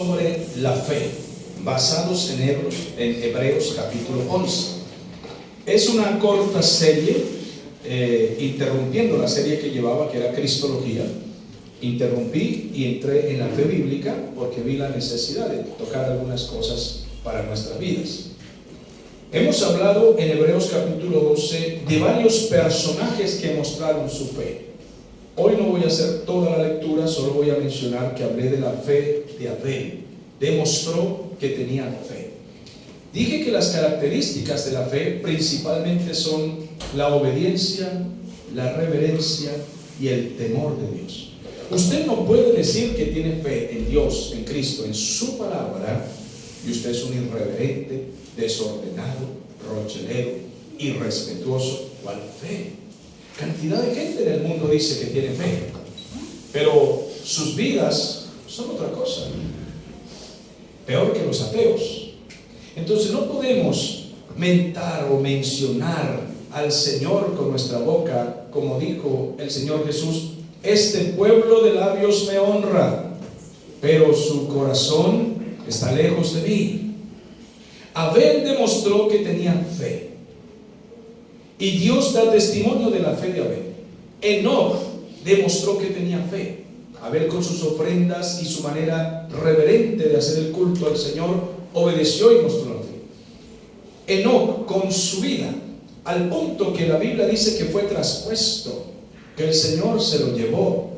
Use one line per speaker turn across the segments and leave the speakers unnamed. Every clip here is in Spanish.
sobre la fe, basados en Hebreos capítulo 11. Es una corta serie, interrumpiendo la serie que llevaba, que era Cristología. Interrumpí y entré en la fe bíblica porque vi la necesidad de tocar algunas cosas para nuestras vidas. Hemos hablado en Hebreos capítulo 12 de varios personajes que mostraron su fe. Hoy no voy a hacer toda la lectura, solo voy a mencionar que hablé de la fe de Abel. Demostró que tenía fe. Dije que las características de la fe principalmente son la obediencia, la reverencia y el temor de Dios. Usted no puede decir que tiene fe en Dios, en Cristo, en su palabra, y usted es un irreverente, desordenado, rochelero, irrespetuoso. ¿Cuál fe? Cantidad de gente en el mundo dice que tiene fe, pero sus vidas son otra cosa, peor que los ateos. Entonces no podemos mentar o mencionar al Señor con nuestra boca, como dijo el Señor Jesús: este pueblo de labios me honra, pero su corazón está lejos de mí. Abel demostró que tenía fe, y Dios da testimonio de la fe de Abel. Enoc demostró que tenía fe. Abel, con sus ofrendas y su manera reverente de hacer el culto al Señor, obedeció y mostró la fe. Enoc, con su vida, al punto que la Biblia dice que fue traspuesto, que el Señor se lo llevó.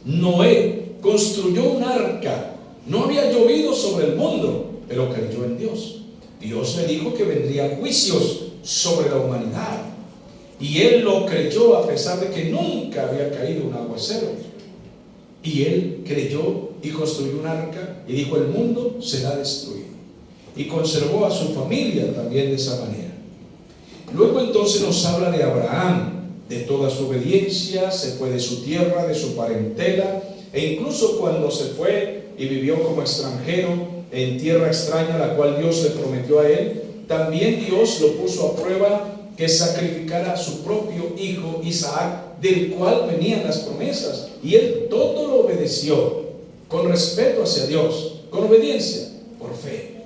Noé construyó un arca. No había llovido sobre el mundo, pero creyó en Dios. Dios le dijo que vendría juicios sobre la humanidad, y él lo creyó a pesar de que nunca había caído un aguacero. Y él creyó y construyó un arca y dijo: el mundo será destruido. Y conservó a su familia también de esa manera. Luego entonces nos habla de Abraham, de toda su obediencia. Se fue de su tierra, de su parentela, e incluso cuando se fue y vivió como extranjero en tierra extraña, la cual Dios le prometió a él, también Dios lo puso a prueba, que sacrificara a su propio hijo Isaac, del cual venían las promesas, y él todo lo obedeció, con respeto hacia Dios, con obediencia, por fe.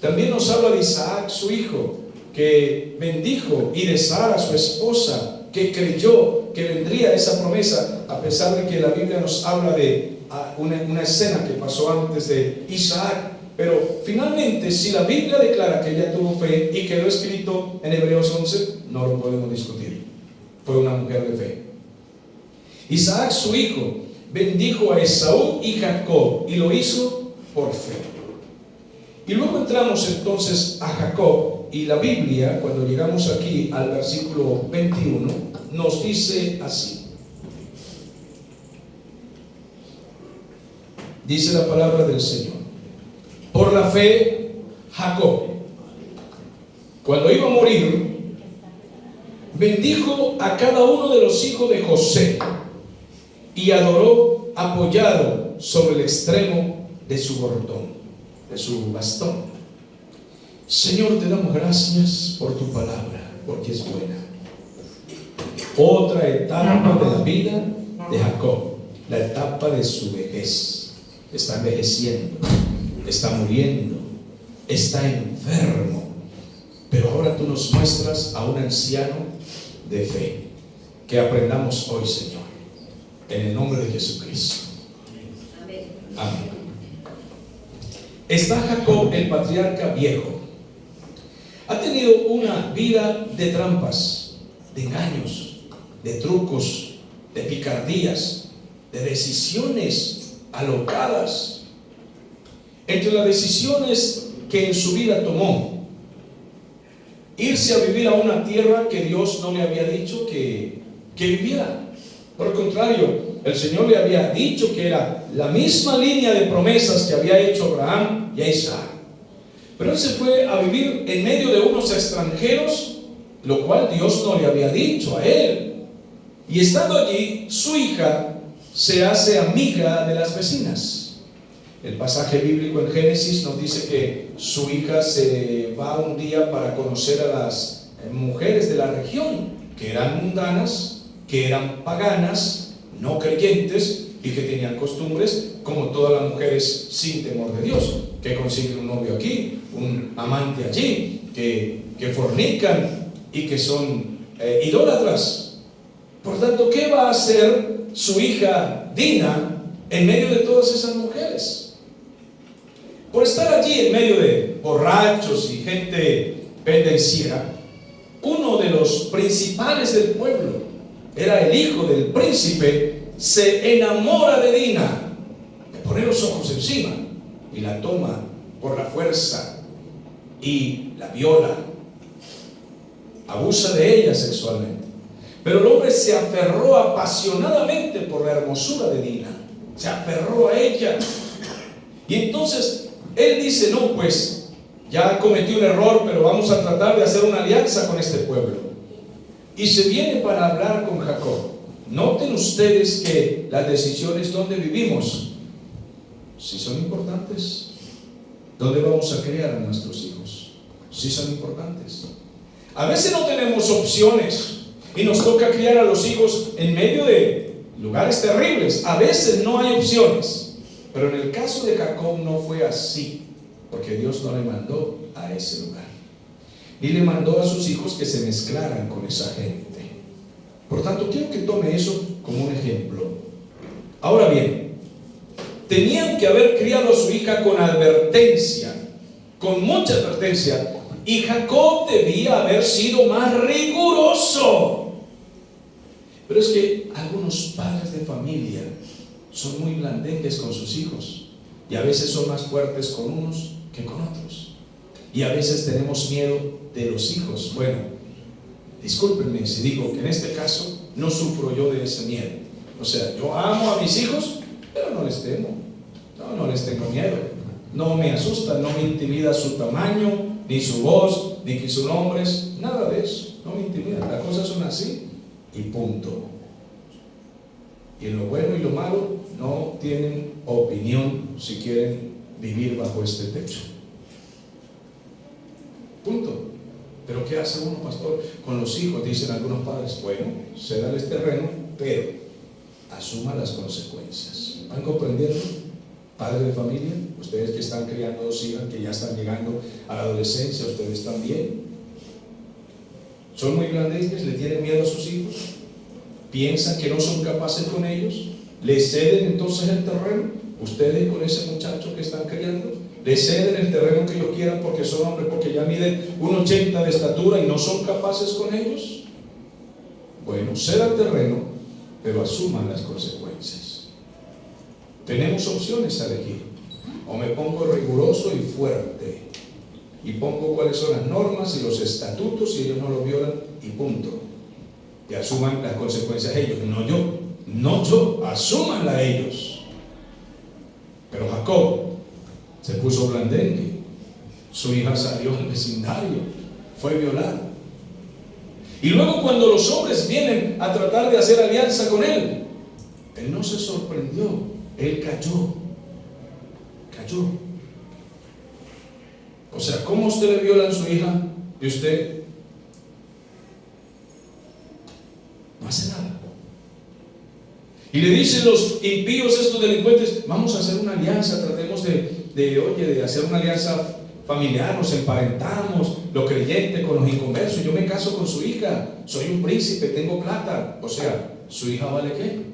También nos habla de Isaac, su hijo, que bendijo, y de Sara, su esposa, que creyó que vendría esa promesa, a pesar de que la Biblia nos habla de una escena que pasó antes de Isaac. Pero finalmente, si la Biblia declara que ella tuvo fe y quedó escrito en Hebreos 11, no lo podemos discutir. Fue una mujer de fe. Isaac, su hijo, bendijo a Esaú y Jacob, y lo hizo por fe. Y luego entramos entonces a Jacob, y la Biblia, cuando llegamos aquí al versículo 21, nos dice así. Dice la palabra del Señor: por la fe, Jacob, cuando iba a morir, bendijo a cada uno de los hijos de José y adoró apoyado sobre el extremo de su bordón, de su bastón. Señor, te damos gracias por tu palabra, porque es buena. Otra etapa de la vida de Jacob, la etapa de su vejez. Está envejeciendo, está muriendo, está enfermo, pero ahora tú nos muestras a un anciano de fe. Que aprendamos hoy, Señor, en el nombre de Jesucristo. Amén. Está Jacob, el patriarca viejo. Ha tenido una vida de trampas, de engaños, de trucos, de picardías, de decisiones alocadas. Entre las decisiones que en su vida tomó, irse a vivir a una tierra que Dios no le había dicho que viviera. Por el contrario, el Señor le había dicho que era la misma línea de promesas que había hecho Abraham y a Isaac. Pero él se fue a vivir en medio de unos extranjeros, lo cual Dios no le había dicho a él. Y estando allí, su hija se hace amiga de las vecinas. El pasaje bíblico en Génesis nos dice que su hija se va un día para conocer a las mujeres de la región, que eran mundanas, que eran paganas, no creyentes, y que tenían costumbres como todas las mujeres sin temor de Dios, que consiguen un novio aquí, un amante allí, que fornican y que son idólatras. Por tanto, ¿qué va a hacer su hija Dina en medio de todas esas mujeres? Por estar allí en medio de borrachos y gente pendenciera, uno de los principales del pueblo, era el hijo del príncipe, se enamora de Dina, le pone los ojos encima y la toma por la fuerza y la viola, abusa de ella sexualmente. Pero el hombre se aferró apasionadamente por la hermosura de Dina, se aferró a ella. Y entonces él dice: no, pues ya cometí un error, pero vamos a tratar de hacer una alianza con este pueblo. Y se viene para hablar con Jacob. Noten ustedes que las decisiones donde vivimos, si son importantes. ¿Dónde vamos a criar a nuestros hijos? Si son importantes. A veces no tenemos opciones y nos toca criar a los hijos en medio de lugares terribles. A veces no hay opciones. Pero en el caso de Jacob no fue así, porque Dios no le mandó a ese lugar, ni le mandó a sus hijos que se mezclaran con esa gente. Por tanto, quiero que tome eso como un ejemplo. Ahora bien, tenían que haber criado a su hija con advertencia, con mucha advertencia, y Jacob debía haber sido más riguroso. Pero es que algunos padres de familia son muy blandengues con sus hijos, y a veces son más fuertes con unos que con otros, y a veces tenemos miedo de los hijos. Bueno, discúlpenme si digo que en este caso no sufro yo de ese miedo. O sea, yo amo a mis hijos, pero no les temo, no les tengo miedo, no me asusta, no me intimida su tamaño, ni su voz, ni sus nombres, nada de eso, no me intimida. Las cosas son así y punto. Y en lo bueno y lo malo no tienen opinión si quieren vivir bajo este techo. Punto. Pero ¿qué hace uno, pastor? Con los hijos, dicen algunos padres: bueno, cédales terreno, pero asuma las consecuencias. ¿Van comprendiendo? Padre de familia, ustedes que están criando dos hijas que ya están llegando a la adolescencia, ustedes también. ¿Son muy blandengues? ¿Le tienen miedo a sus hijos? ¿Piensan que no son capaces con ellos? ¿Le ceden entonces el terreno? Ustedes con ese muchacho que están criando, ¿le ceden el terreno que ellos quieran porque son hombres, porque ya miden 1,80 de estatura y no son capaces con ellos? Bueno, cedan terreno, pero asuman las consecuencias. Tenemos opciones a elegir. O me pongo riguroso y fuerte y pongo cuáles son las normas y los estatutos, y ellos no lo violan, y punto. Y asuman las consecuencias ellos, no yo, asúmanla ellos. Pero Jacob se puso blandengue, su hija salió al vecindario, fue violada. Y luego, cuando los hombres vienen a tratar de hacer alianza con él no se sorprendió, él cayó. O sea, ¿cómo usted le viola a su hija y usted no hace nada? Y le dicen los impíos, estos delincuentes: vamos a hacer una alianza, tratemos de hacer una alianza familiar, nos emparentamos, los creyentes con los inconversos, yo me caso con su hija, soy un príncipe, tengo plata. O sea, ¿su hija vale qué?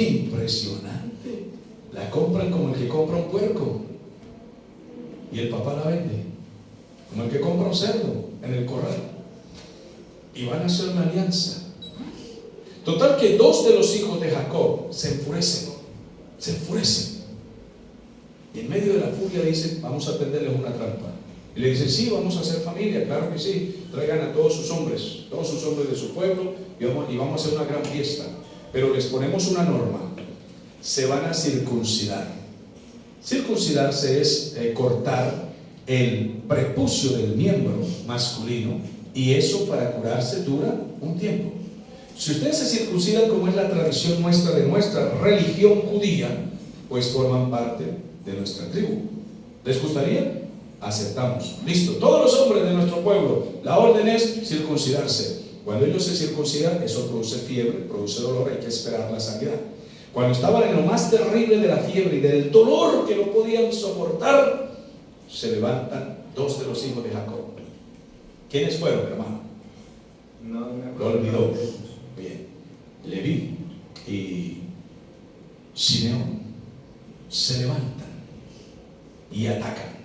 Impresionante. La compran como el que compra un puerco, y el papá la vende como el que compra un cerdo en el corral, y van a hacer una alianza. Total que dos de los hijos de Jacob se enfurecen. Y en medio de la furia dicen: vamos a tenderles una trampa. Y le dicen: sí, vamos a hacer familia, claro que sí, traigan a todos sus hombres de su pueblo, y vamos a hacer una gran fiesta. Pero les ponemos una norma: se van a circuncidar. Circuncidarse es cortar el prepucio del miembro masculino, y eso, para curarse, dura un tiempo. Si ustedes se circuncidan, como es la tradición nuestra, de nuestra religión judía, pues forman parte de nuestra tribu. ¿Les gustaría? Aceptamos. Listo. Todos los hombres de nuestro pueblo, la orden es circuncidarse. Cuando ellos se circuncidan, eso produce fiebre, produce dolor, hay que esperar la sanidad. Cuando estaban en lo más terrible de la fiebre y del dolor que no podían soportar, se levantan dos de los hijos de Jacob. ¿Quiénes fueron, hermano?
No me
Lo
acuerdo.
olvidó. Bien. Leví y Simeón se levantan y atacan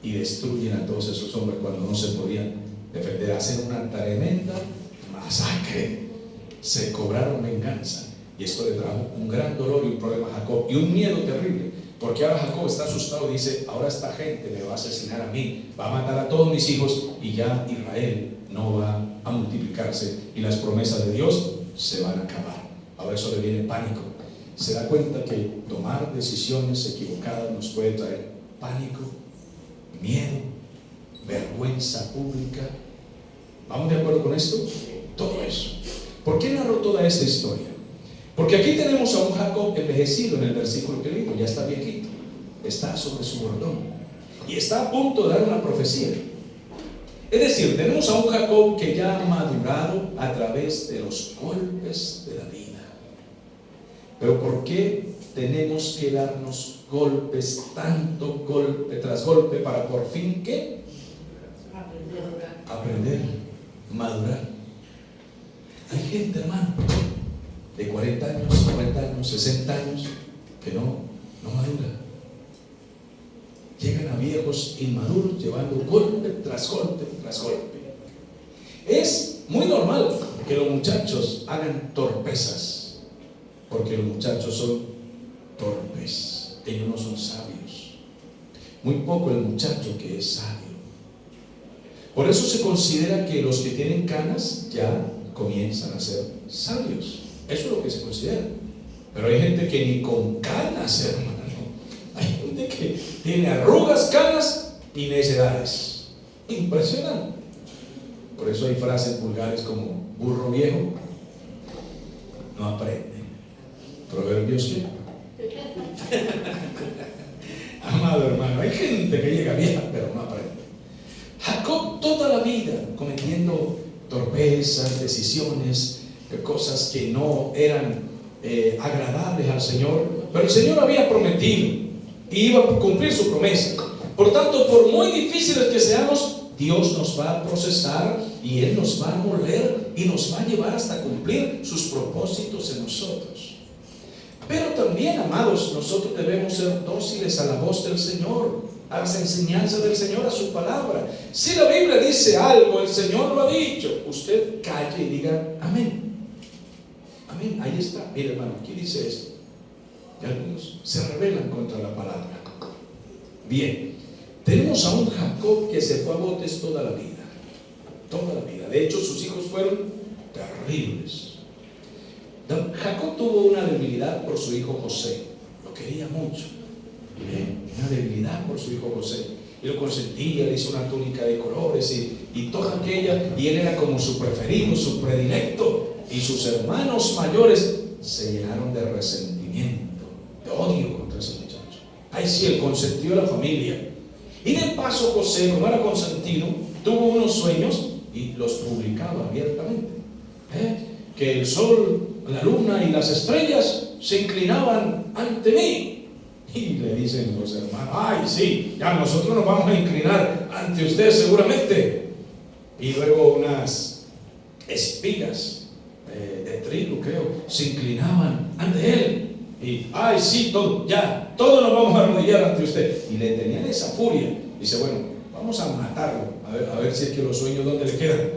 y destruyen a todos esos hombres cuando no se podían defender. Hacen una tremenda masacre. Se cobraron venganza. Y esto le trajo un gran dolor y un problema a Jacob y un miedo terrible, porque ahora Jacob está asustado y dice: ahora esta gente me va a asesinar a mí, va a matar a todos mis hijos y ya Israel no va a multiplicarse y las promesas de Dios se van a acabar. Ahora eso le viene pánico. Se da cuenta que tomar decisiones equivocadas nos puede traer pánico, miedo, vergüenza pública. ¿Vamos de acuerdo con esto? Todo eso. ¿Por qué narró toda esta historia? Porque aquí tenemos a un Jacob envejecido en el versículo que leímos, ya está viejito, está sobre su bordón y está a punto de dar una profecía. Es decir, tenemos a un Jacob que ya ha madurado a través de los golpes de la vida. Pero ¿por qué tenemos que darnos golpes, tanto golpe tras golpe, para por fin ¿qué? Aprender, madurar. Hay gente, hermano, de 40 años, 50 años, 60 años, que no madura. Llegan a viejos inmaduros llevando golpe tras golpe tras golpe. Es muy normal que los muchachos hagan torpezas, porque los muchachos son torpes, ellos no son sabios. Muy poco el muchacho que es sabio. Por eso se considera que los que tienen canas ya comienzan a ser sabios. Eso es lo que se considera. Pero hay gente que ni con canas, hermano. Hay gente que tiene arrugas, canas y necedades. Impresionante. Por eso hay frases vulgares como burro viejo no aprende. Proverbios ¿qué? Amado hermano, hay gente que llega vieja pero no aprende. Jacob toda la vida cometiendo torpezas, decisiones, cosas que no eran agradables al Señor, pero el Señor había prometido y iba a cumplir su promesa. Por tanto, por muy difíciles que seamos, Dios nos va a procesar y Él nos va a moler y nos va a llevar hasta cumplir sus propósitos en nosotros. Pero también, amados, nosotros debemos ser dóciles a la voz del Señor, a las enseñanzas del Señor, a su palabra. Si la Biblia dice algo, el Señor lo ha dicho, usted calle y diga amén. Amén, ahí está. Mire, hermano, aquí dice esto. Y algunos se rebelan contra la palabra. Bien, tenemos a un Jacob que se fue a botes toda la vida. Toda la vida. De hecho, sus hijos fueron terribles. Jacob tuvo una debilidad por su hijo José. Lo quería mucho. Una debilidad por su hijo José. Y lo consentía, le hizo una túnica de colores y toda aquella. Y él era como su preferido, su predilecto. Y sus hermanos mayores se llenaron de resentimiento, de odio contra ese muchacho. Ahí sí, el consentido de la familia. Y de paso José, como era consentido, tuvo unos sueños y los publicaba abiertamente. Que el sol, la luna y las estrellas se inclinaban ante mí. Y le dicen los hermanos: ay, sí, ya nosotros nos vamos a inclinar ante usted seguramente. Y luego unas espigas de trigo, creo, se inclinaban ante él. Y, ay, sí, todos nos vamos a arrodillar ante usted. Y le tenían esa furia. Dice: bueno, vamos a matarlo, a ver si es que los sueños dónde le quedan.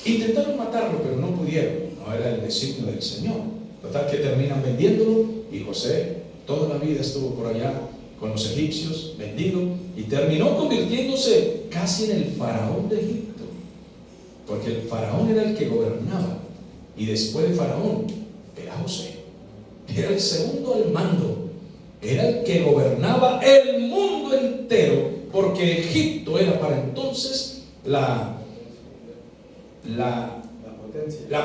Intentaron matarlo, pero no pudieron. No era el designio del Señor. Total que terminan vendiéndolo. Y José toda la vida estuvo por allá con los egipcios, vendido, y terminó convirtiéndose casi en el faraón de Egipto. Porque el faraón era el que gobernaba. Y después de faraón era José. Era el segundo al mando. Era el que gobernaba el mundo entero. Porque Egipto era para entonces la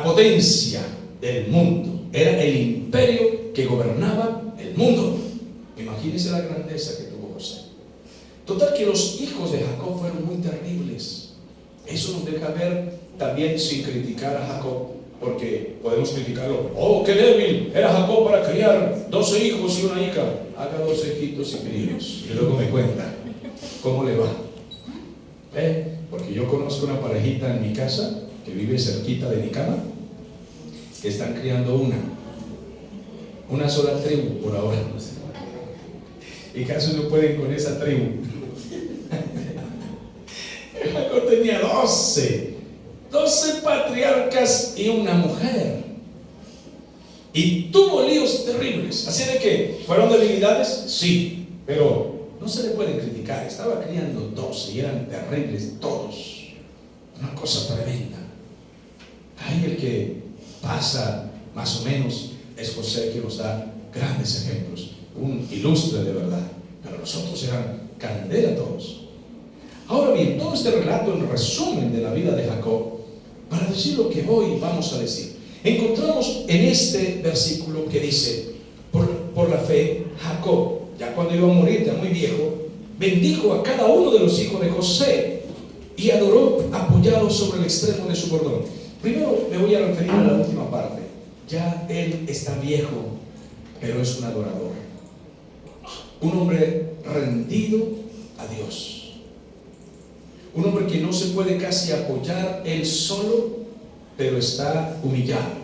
potencia del mundo. Era el imperio que gobernaba el mundo. Imagínense la grandeza que tuvo José. Total que los hijos de Jacob fueron muy terribles. Eso nos deja ver también sin criticar a Jacob, porque podemos criticarlo. Oh, qué débil era Jacob para criar 12 hijos y una hija. Haga 12 hijitos y críos y luego me cuenta cómo le va. Porque yo conozco una parejita en mi casa que vive cerquita de mi cama, que están criando una sola tribu por ahora, y casi no pueden con esa tribu. Jacob tenía 12 patriarcas y una mujer, y tuvo líos terribles. Así de que, ¿fueron debilidades? Sí, pero no se le puede criticar. Estaba criando 12 y eran terribles todos, una cosa tremenda. Hay el que pasa más o menos es José, que nos da grandes ejemplos, un ilustre de verdad, pero los otros eran candela todos. Ahora bien, todo este relato en resumen de la vida de Jacob, para decir lo que hoy vamos a decir, encontramos en este versículo que dice: por la fe, Jacob, ya cuando iba a morir, ya muy viejo, bendijo a cada uno de los hijos de José y adoró apoyado sobre el extremo de su bordón. Primero me voy a referir a la última parte. Ya él está viejo, pero es un adorador, un hombre rendido a Dios. Un hombre que no se puede casi apoyar él solo, pero está humillado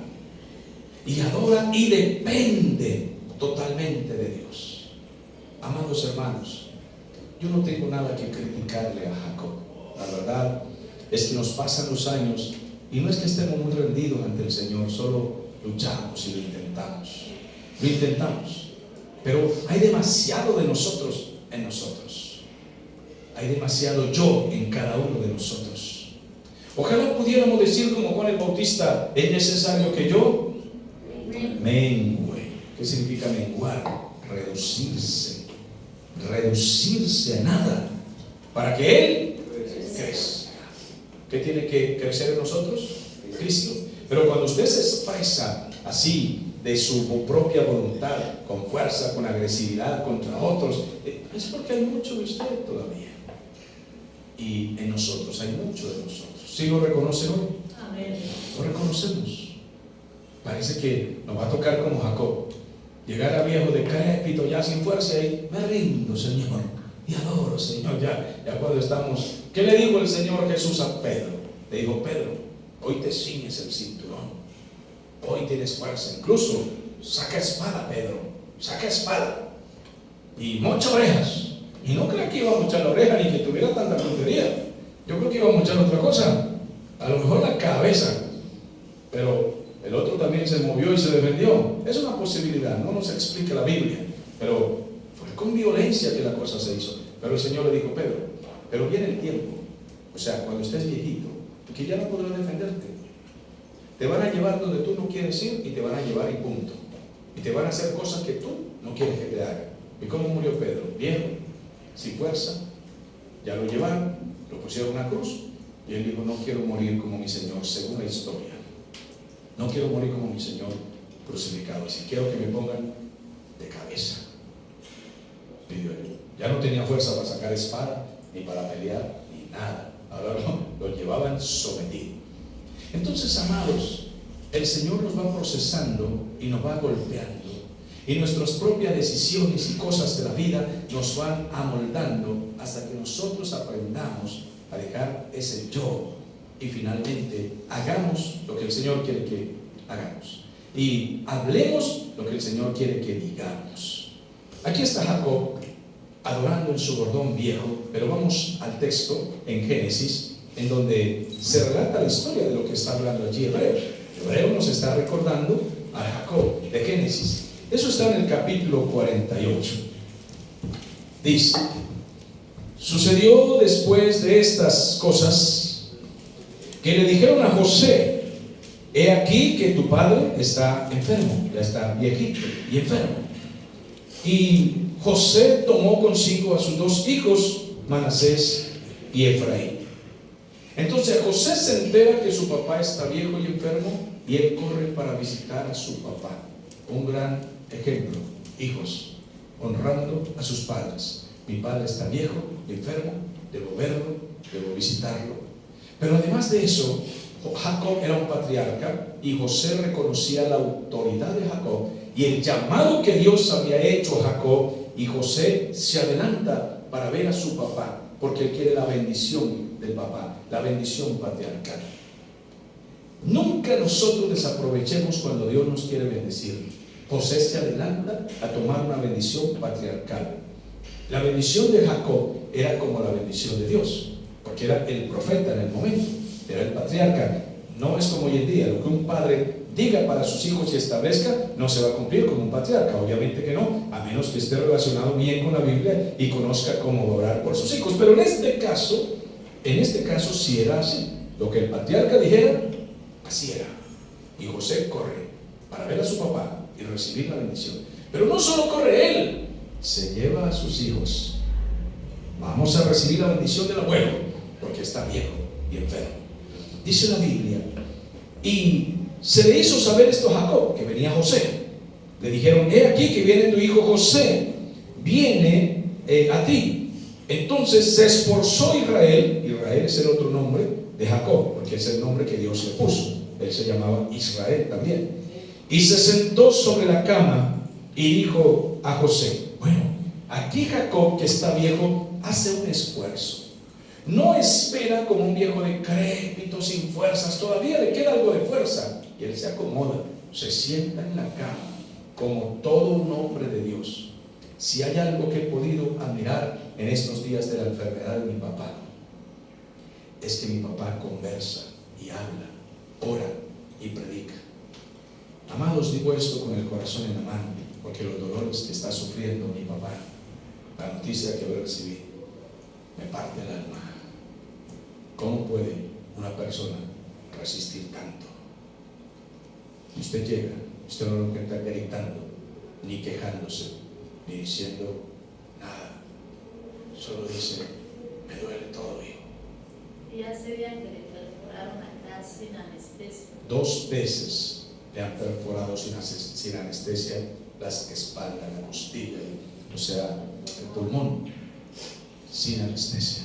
y adora y depende totalmente de Dios. Amados hermanos, yo no tengo nada que criticarle a Jacob. La verdad es que nos pasan los años y no es que estemos muy rendidos ante el Señor, solo luchamos y lo intentamos, pero hay demasiado de nosotros en nosotros. Hay demasiado yo en cada uno de nosotros. Ojalá pudiéramos decir como Juan el Bautista: es necesario que yo mengue. ¿Qué significa menguar? Reducirse a nada, para que Él crezca. ¿Qué tiene que crecer en nosotros? Cristo. Pero cuando usted se expresa así, de su propia voluntad, con fuerza, con agresividad contra otros, es porque hay mucho de usted todavía. Y en nosotros hay mucho de nosotros. ¿Sí lo reconocen hoy? Amén. Lo reconocemos. Parece que nos va a tocar como Jacob, llegar a viejo decrépito, ya sin fuerza, y me rindo, Señor, y adoro, Señor. Ya cuando estamos, ¿qué le dijo el Señor Jesús a Pedro? Le dijo: Pedro, hoy te ciñes el cinturón, hoy tienes fuerza, incluso saca espada, Pedro, saca espada y mocha orejas. Y no creo que iba a mochar la oreja ni que tuviera tanta puntería. Yo creo que iba a mochar otra cosa, a lo mejor la cabeza, pero el otro también se movió y se defendió. Es una posibilidad, no nos explica la Biblia, pero fue con violencia que la cosa se hizo. Pero el Señor le dijo: Pedro, pero viene el tiempo, o sea, cuando estés viejito, que ya no podrás defenderte. Te van a llevar donde tú no quieres ir y te van a llevar y punto. Y te van a hacer cosas que tú no quieres que te hagan. ¿Y cómo murió Pedro? Viejo, sin fuerza. Ya lo llevaron, lo pusieron en una cruz y él dijo: no quiero morir como mi Señor, según la historia. No quiero morir como mi Señor crucificado, si quiero que me pongan de cabeza. Pidió él. Ya no tenía fuerza para sacar espada, ni para pelear, ni nada. Ahora lo llevaban sometido. Entonces, amados, el Señor nos va procesando y nos va golpeando, y nuestras propias decisiones y cosas de la vida nos van amoldando hasta que nosotros aprendamos a dejar ese yo y finalmente hagamos lo que el Señor quiere que hagamos y hablemos lo que el Señor quiere que digamos. Aquí está Jacob adorando en su bordón viejo, pero vamos al texto en Génesis, en donde se relata la historia de lo que está hablando allí Hebreo. Hebreo nos está recordando a Jacob de Génesis. Eso está en el capítulo 48. Dice: sucedió después de estas cosas que le dijeron a José: he aquí que tu padre está enfermo, ya está viejito y enfermo. Y José tomó consigo a sus dos hijos, Manasés y Efraín. Entonces José se entera que su papá está viejo y enfermo, y él corre para visitar a su papá. Un gran ejemplo, hijos, honrando a sus padres. Mi padre está viejo y enfermo, debo verlo, debo visitarlo. Pero además de eso, Jacob era un patriarca y José reconocía la autoridad de Jacob y el llamado que Dios había hecho a Jacob, y José se adelanta para ver a su papá porque él quiere la bendición del papá, la bendición patriarcal. Nunca nosotros desaprovechemos cuando Dios nos quiere bendecir. José se adelanta a tomar una bendición patriarcal. La bendición de Jacob era como la bendición de Dios, porque era el profeta en el momento, era el patriarca. No es como hoy en día, lo que un padre diga para sus hijos y establezca no se va a cumplir con un patriarca, obviamente que no, a menos que esté relacionado bien con la Biblia y conozca cómo orar por sus hijos. Pero en este caso sí era así. Lo que el patriarca dijera, así era. Y José corre para ver a su papá y recibir la bendición. Pero no solo corre él, se lleva a sus hijos. Vamos a recibir la bendición del abuelo porque está viejo y enfermo. Dice la Biblia, y se le hizo saber esto a Jacob, que venía José. Le dijeron: he aquí que viene tu hijo José, viene a ti. Entonces se esforzó Israel. Israel es el otro nombre de Jacob, porque es el nombre que Dios le puso. Él se llamaba Israel también. Y se sentó sobre la cama y dijo a José: bueno, aquí Jacob, que está viejo, hace un esfuerzo. No espera como un viejo decrépito, sin fuerzas, todavía le queda algo de fuerza. Y él se acomoda, se sienta en la cama, como todo un hombre de Dios. Si hay algo que he podido admirar en estos días de la enfermedad de mi papá, es que mi papá conversa y habla, ora y predica. Amados, digo esto con el corazón en la mano, porque los dolores que está sufriendo mi papá, la noticia que voy a recibir, me parte el alma. ¿Cómo puede una persona resistir tanto? Usted llega, usted no lo encuentra gritando, ni quejándose, ni diciendo nada. Solo dice: me duele todo, hijo.
Y hace día que le perforaron acá sin anestesia.
2 veces le han perforado sin anestesia las espaldas, la costilla, o sea, el pulmón, sin anestesia.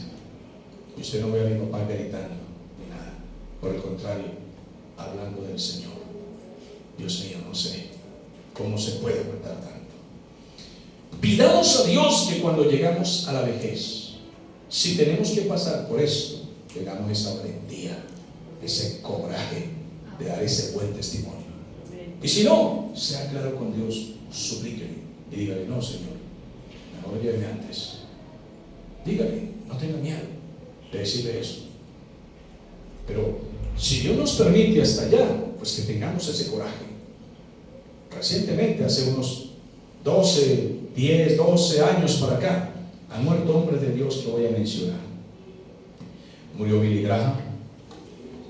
Y usted no ve a mi papá gritando ni nada. Por el contrario, hablando del Señor. Dios mío, no sé cómo se puede aguantar tanto. Pidamos a Dios que cuando llegamos a la vejez, si tenemos que pasar por esto, tengamos esa valentía, ese coraje de dar ese buen testimonio. Y si no, sea claro con Dios, suplíquele y dígale: no, Señor, mejor lléveme antes. Dígale, no tenga miedo de decirle eso. Pero si Dios nos permite hasta allá, pues que tengamos ese coraje. Recientemente, hace unos 12 años para acá, han muerto hombres de Dios que voy a mencionar. Murió Billy Graham,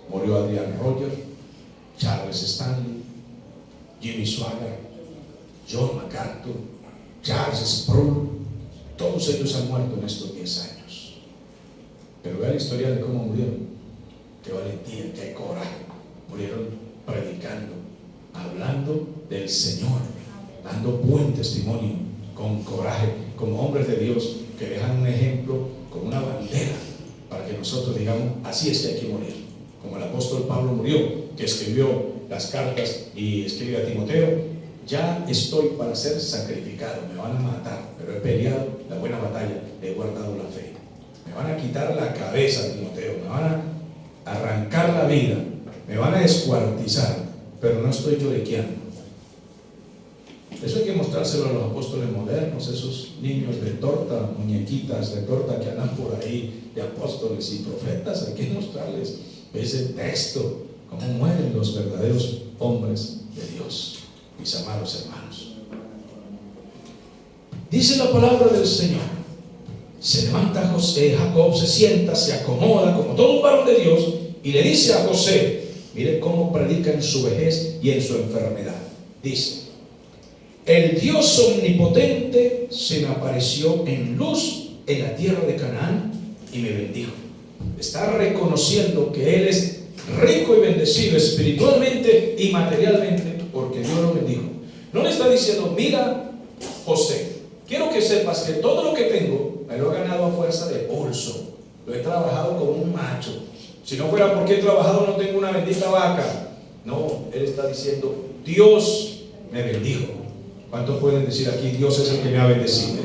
murió Adrian Rogers, Charles Stanley, Jimmy Swaggart, John MacArthur, Charles Sproul. Todos ellos han muerto en estos 10 años. Pero vea la historia de cómo murieron. Qué valentía, qué coraje. Murieron predicando, hablando del Señor, dando buen testimonio, con coraje, como hombres de Dios que dejan un ejemplo, como una bandera, para que nosotros digamos: así es que hay que morir. Como el apóstol Pablo murió, que escribió las cartas y escribe a Timoteo: ya estoy para ser sacrificado, me van a matar, pero he peleado la buena batalla, he guardado la fe. Me van a quitar la cabeza, Timoteo, me van a arrancar la vida, me van a descuartizar, pero no estoy lloriqueando. Eso hay que mostrárselo a los apóstoles modernos, esos niños de torta, muñequitas de torta que andan por ahí, de apóstoles y profetas. Hay que mostrarles ese texto, cómo mueren los verdaderos hombres de Dios, mis amados hermanos. Dice la palabra del Señor: se levanta José, Jacob se sienta, se acomoda como todo un varón de Dios y le dice a José, mire cómo predica en su vejez y en su enfermedad. Dice: el Dios omnipotente se me apareció en luz en la tierra de Canaán y me bendijo. Está reconociendo que él es rico y bendecido espiritualmente y materialmente porque Dios lo bendijo. No le está diciendo: mira, José, quiero que sepas que todo lo que tengo me lo he ganado a fuerza de pulso, Lo he trabajado como un macho. Si no fuera porque he trabajado, no tengo una bendita vaca. No, él está diciendo, Dios me bendijo. ¿Cuántos pueden decir aquí, Dios es el que me ha bendecido?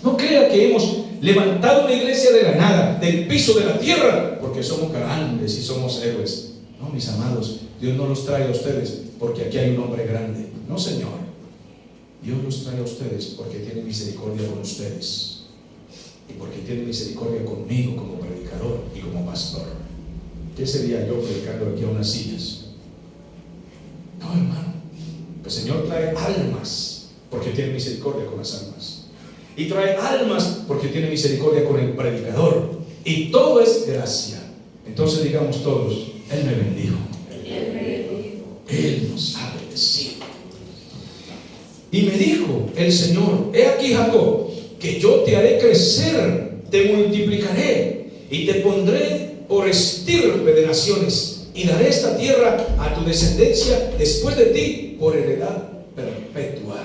No crea que hemos levantado una iglesia de la nada, del piso de la tierra, porque somos grandes y somos héroes. No, mis amados, Dios no los trae a ustedes porque aquí hay un hombre grande. No, Señor. Dios los trae a ustedes porque tiene misericordia con ustedes y porque tiene misericordia conmigo como predicador y como pastor. ¿Qué sería yo predicando aquí a unas sillas? No, hermano. El Señor trae almas porque tiene misericordia con las almas. Y trae almas porque tiene misericordia con el predicador. Y todo es gracia. Entonces digamos todos, Él me bendijo. Él nos ha bendecido. Y me dijo el Señor, he aquí, Jacob, que yo te haré crecer, te multiplicaré y te pondré por estirpe de naciones y daré esta tierra a tu descendencia después de ti por heredad perpetua.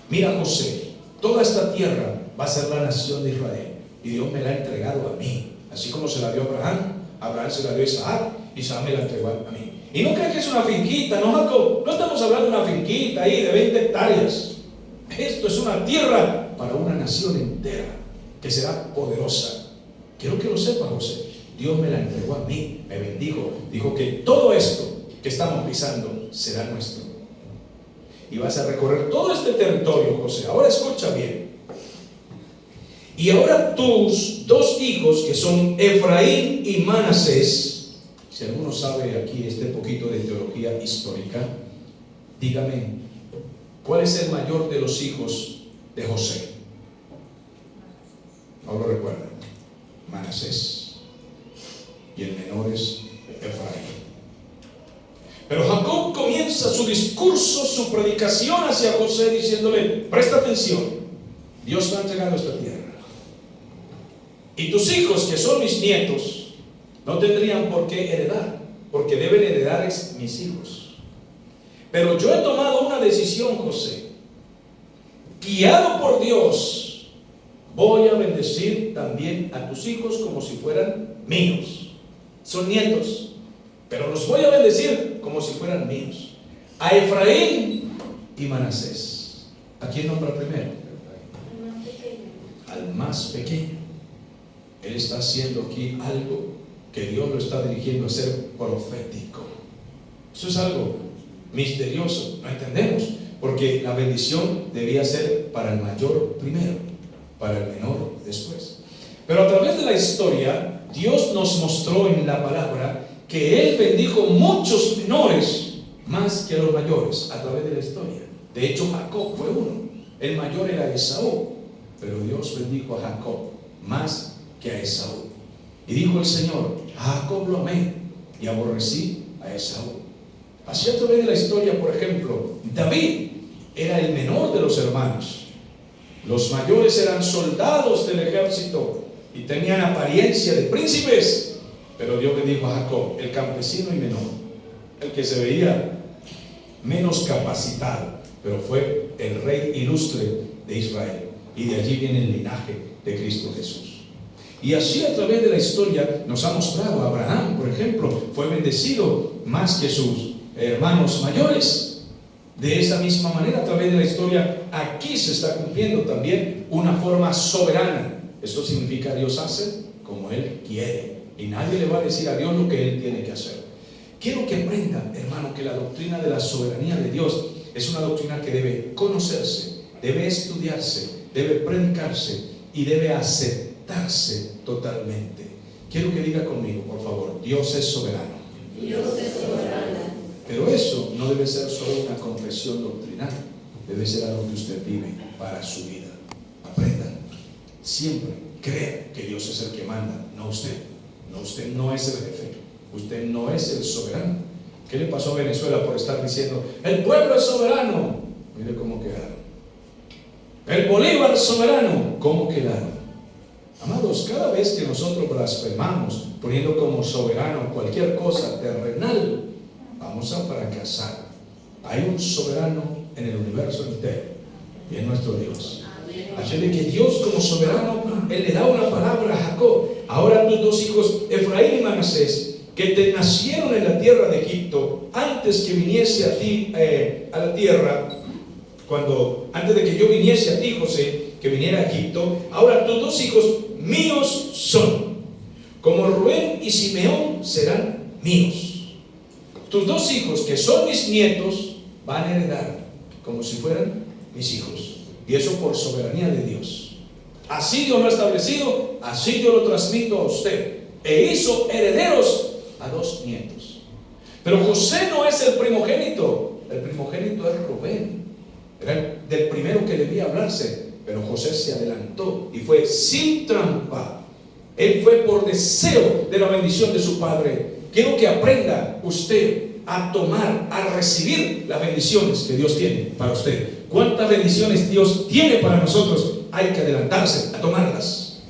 Mira, José, toda esta tierra va a ser la nación de Israel y Dios me la ha entregado a mí, así como se la dio a Abraham. Abraham se la dio a Isaac, Isaac me la entregó a mí. Y no crean que es una finquita, no, Jacob, no estamos hablando de una finquita ahí de 20 hectáreas. Esto es una tierra para una nación entera que será poderosa. Quiero que lo sepa, José. Dios me la entregó a mí, me bendijo, dijo que todo esto que estamos pisando será nuestro. Y vas a recorrer todo este territorio, José. Ahora escucha bien. Y ahora tus dos hijos, que son Efraín y Manasés, si alguno sabe aquí este poquito de teología histórica, dígame, ¿cuál es el mayor de los hijos de José? ¿No lo recuerdan? Manasés. Y el menor es Efraín. Pero Jacob comienza su discurso, su predicación hacia José diciéndole, presta atención, Dios me ha entregado esta tierra. Y tus hijos, que son mis nietos, no tendrían por qué heredar, porque deben heredar mis hijos. Pero yo he tomado una decisión, José. Guiado por Dios, voy a bendecir también a tus hijos como si fueran míos. Son nietos, pero los voy a bendecir como si fueran míos. A Efraín y Manasés. ¿A quién nombra primero? Al más pequeño. Él está haciendo aquí algo que Dios lo está dirigiendo a ser profético. Eso es algo misterioso, no entendemos, porque la bendición debía ser para el mayor primero, para el menor después. Pero a través de la historia, Dios nos mostró en la palabra que Él bendijo muchos menores más que a los mayores a través de la historia. De hecho, Jacob fue uno. El mayor era Esaú, pero Dios bendijo a Jacob más que a Esaú. Y dijo el Señor, a Jacob lo amé y aborrecí a Esaú. Así a través de la historia, por ejemplo, David era el menor de los hermanos. Los mayores eran soldados del ejército y tenían apariencia de príncipes. Pero Dios bendijo a Jacob, el campesino y menor, el que se veía menos capacitado, pero fue el rey ilustre de Israel. Y de allí viene el linaje de Cristo Jesús. Y así a través de la historia nos ha mostrado, Abraham, por ejemplo, fue bendecido más que sus hermanos mayores. De esa misma manera, a través de la historia, aquí se está cumpliendo también una forma soberana. Eso significa Dios hace como Él quiere. Y nadie le va a decir a Dios lo que Él tiene que hacer. Quiero que aprendan, hermano, que la doctrina de la soberanía de Dios es una doctrina que debe conocerse, debe estudiarse, debe predicarse y debe aceptarse totalmente. Quiero que diga conmigo, por favor, Dios es soberano.
Dios es soberano.
Pero eso no debe ser solo una confesión doctrinal, debe ser algo que usted vive para su vida. Aprendan, siempre crea que Dios es el que manda, no usted. No, usted no es el jefe, usted no es el soberano. ¿Qué le pasó a Venezuela por estar diciendo, el pueblo es soberano? Mire cómo quedaron. El Bolívar es soberano, ¿cómo quedaron? Amados, cada vez que nosotros blasfemamos poniendo como soberano cualquier cosa terrenal, vamos a fracasar. Hay un soberano en el universo entero y es nuestro Dios. Así de que Dios, como soberano, Él le da una palabra a Jacob. Ahora tus dos hijos, Efraín y Manasés, que te nacieron en la tierra de Egipto, antes que viniese a ti a la tierra, antes de que yo viniese a ti, José, que viniera a Egipto, ahora tus dos hijos míos son. Como Rubén y Simeón serán míos. Tus dos hijos, que son mis nietos, van a heredar como si fueran mis hijos. Y eso por soberanía de Dios. Así Dios lo ha establecido, así yo lo transmito a usted. E hizo herederos a dos nietos. Pero José no es el primogénito es Rubén. Era del primero que debía hablarse. Pero José se adelantó y fue sin trampa. Él fue por deseo de la bendición de su padre. Quiero que aprenda usted a tomar, a recibir las bendiciones que Dios tiene para usted. ¿Cuántas bendiciones Dios tiene para nosotros? Hay que adelantarse a tomarlas.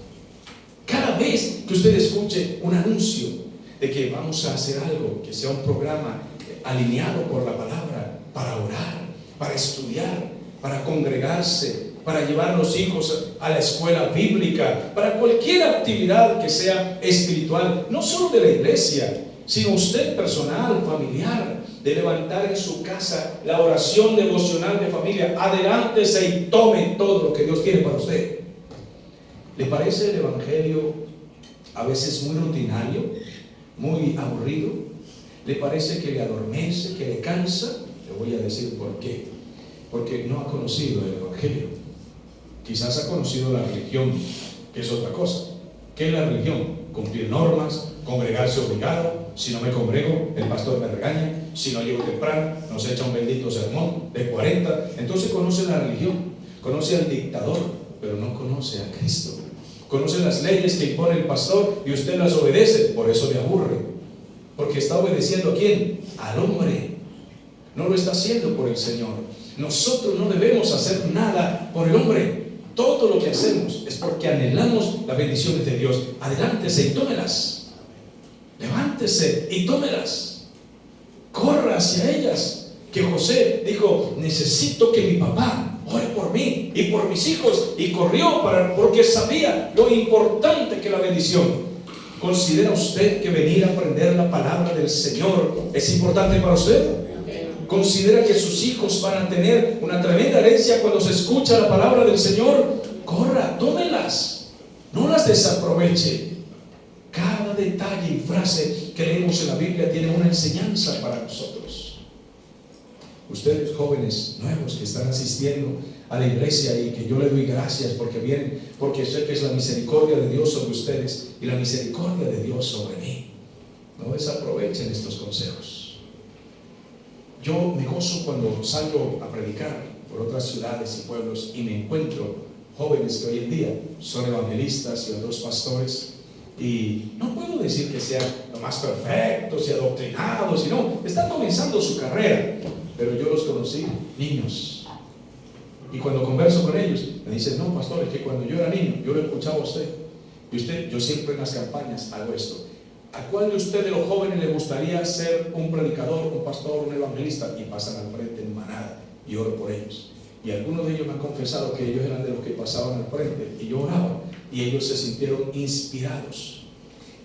Cada vez que usted escuche un anuncio de que vamos a hacer algo, que sea un programa alineado por la palabra, para orar, para estudiar, para congregarse, para llevar a los hijos a la escuela bíblica, para cualquier actividad que sea espiritual, no solo de la iglesia, sino usted personal, familiar, de levantar en su casa la oración devocional de familia. Adelántese y tome todo lo que Dios tiene para usted. ¿Le parece el evangelio a veces muy rutinario, muy aburrido? ¿Le parece que le adormece, que le cansa? Le voy a decir por qué. Porque no ha conocido el evangelio. Quizás ha conocido la religión, que es otra cosa. ¿Qué es la religión? Cumplir normas, congregarse obligado. Si no me congrego, el pastor me regaña. Si no llego temprano, nos echa un bendito sermón de 40. Entonces conoce la religión, conoce al dictador, pero no conoce a Cristo. Conoce las leyes que impone el pastor y usted las obedece, por eso le aburre. Porque está obedeciendo ¿a quién? Al hombre. No lo está haciendo por el Señor. Nosotros no debemos hacer nada por el hombre. Todo lo que hacemos es porque anhelamos las bendiciones de Dios. Adelántese y tómelas. Levántese y tómelas. Corra hacia ellas. Que José dijo: necesito que mi papá ore por mí y por mis hijos. Y corrió porque sabía lo importante que la bendición. ¿Considera usted que venir a aprender la palabra del Señor es importante para usted? ¿Considera que sus hijos van a tener una tremenda herencia cuando se escucha la palabra del Señor? Corra, tómelas, no las desaproveche. Cada detalle y frase que leemos en la Biblia tiene una enseñanza para nosotros. Ustedes jóvenes nuevos que están asistiendo a la iglesia y que yo le doy gracias porque vienen, porque sé que es la misericordia de Dios sobre ustedes y la misericordia de Dios sobre mí. No desaprovechen estos consejos. Yo me gozo cuando salgo a predicar por otras ciudades y pueblos y me encuentro jóvenes que hoy en día son evangelistas y otros pastores, y no puedo decir que sean los más perfectos y adoctrinados, sino están comenzando su carrera, pero yo los conocí niños, y cuando converso con ellos me dicen: no, pastor, es que cuando yo era niño yo lo escuchaba a usted, y yo siempre en las campañas hago esto. ¿A cuál de ustedes, los jóvenes, le gustaría ser un predicador, un pastor, un evangelista? Y pasan al frente en manada y oro por ellos. Y algunos de ellos me han confesado que ellos eran de los que pasaban al frente y yo oraba y ellos se sintieron inspirados.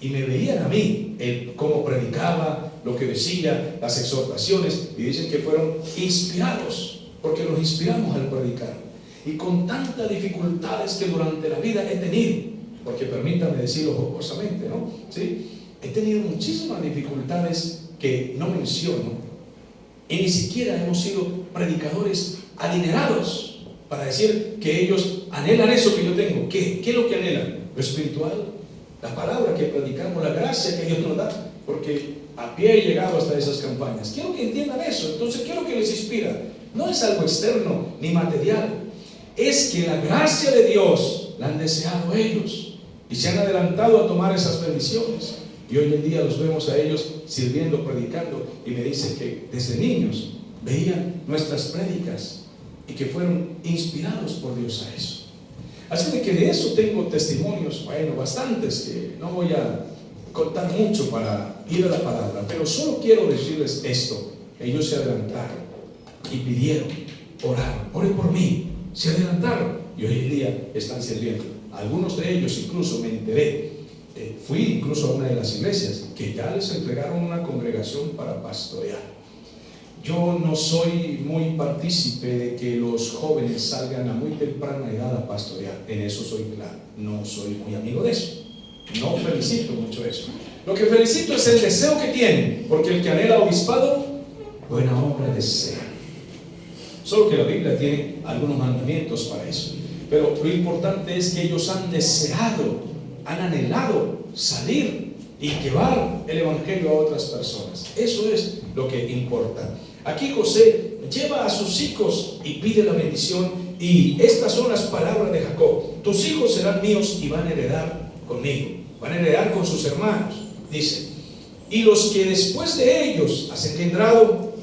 Y me veían a mí, cómo predicaba, lo que decía, las exhortaciones, y dicen que fueron inspirados, porque los inspiramos al predicar. Y con tantas dificultades que durante la vida he tenido, porque permítame decirlo jocosamente, ¿no? ¿Sí? He tenido muchísimas dificultades que no menciono, y ni siquiera hemos sido predicadores adinerados para decir que ellos anhelan eso que yo tengo. ¿Qué es lo que anhelan? Lo espiritual, la palabra que predicamos, la gracia que Dios nos da, porque a pie he llegado hasta esas campañas. Quiero que entiendan eso. Entonces, ¿qué es lo que les inspira? No es algo externo ni material, es que la gracia de Dios la han deseado ellos y se han adelantado a tomar esas bendiciones. Y hoy en día los vemos a ellos sirviendo, predicando, y me dicen que desde niños veían nuestras prédicas y que fueron inspirados por Dios a eso. Así de que de eso tengo testimonios, bueno, bastantes, que no voy a contar mucho para ir a la palabra, pero solo quiero decirles esto: ellos se adelantaron y pidieron, oraron, ore por mí, se adelantaron y hoy en día están sirviendo. Algunos de ellos incluso me enteré, fui incluso a una de las iglesias que ya les entregaron una congregación para pastorear. Yo no soy muy partícipe de que los jóvenes salgan a muy temprana edad a pastorear, en eso soy claro, no soy muy amigo de eso, no felicito mucho eso. Lo que felicito es el deseo que tienen, porque el que anhela obispado, buena obra desea. Solo que la Biblia tiene algunos mandamientos para eso, pero lo importante es que ellos han deseado, han anhelado salir y llevar el evangelio a otras personas. Eso es lo que importa. Aquí José lleva a sus hijos y pide la bendición, y estas son las palabras de Jacob: tus hijos serán míos y van a heredar conmigo, van a heredar con sus hermanos. Dice, y los que después de ellos has engendrado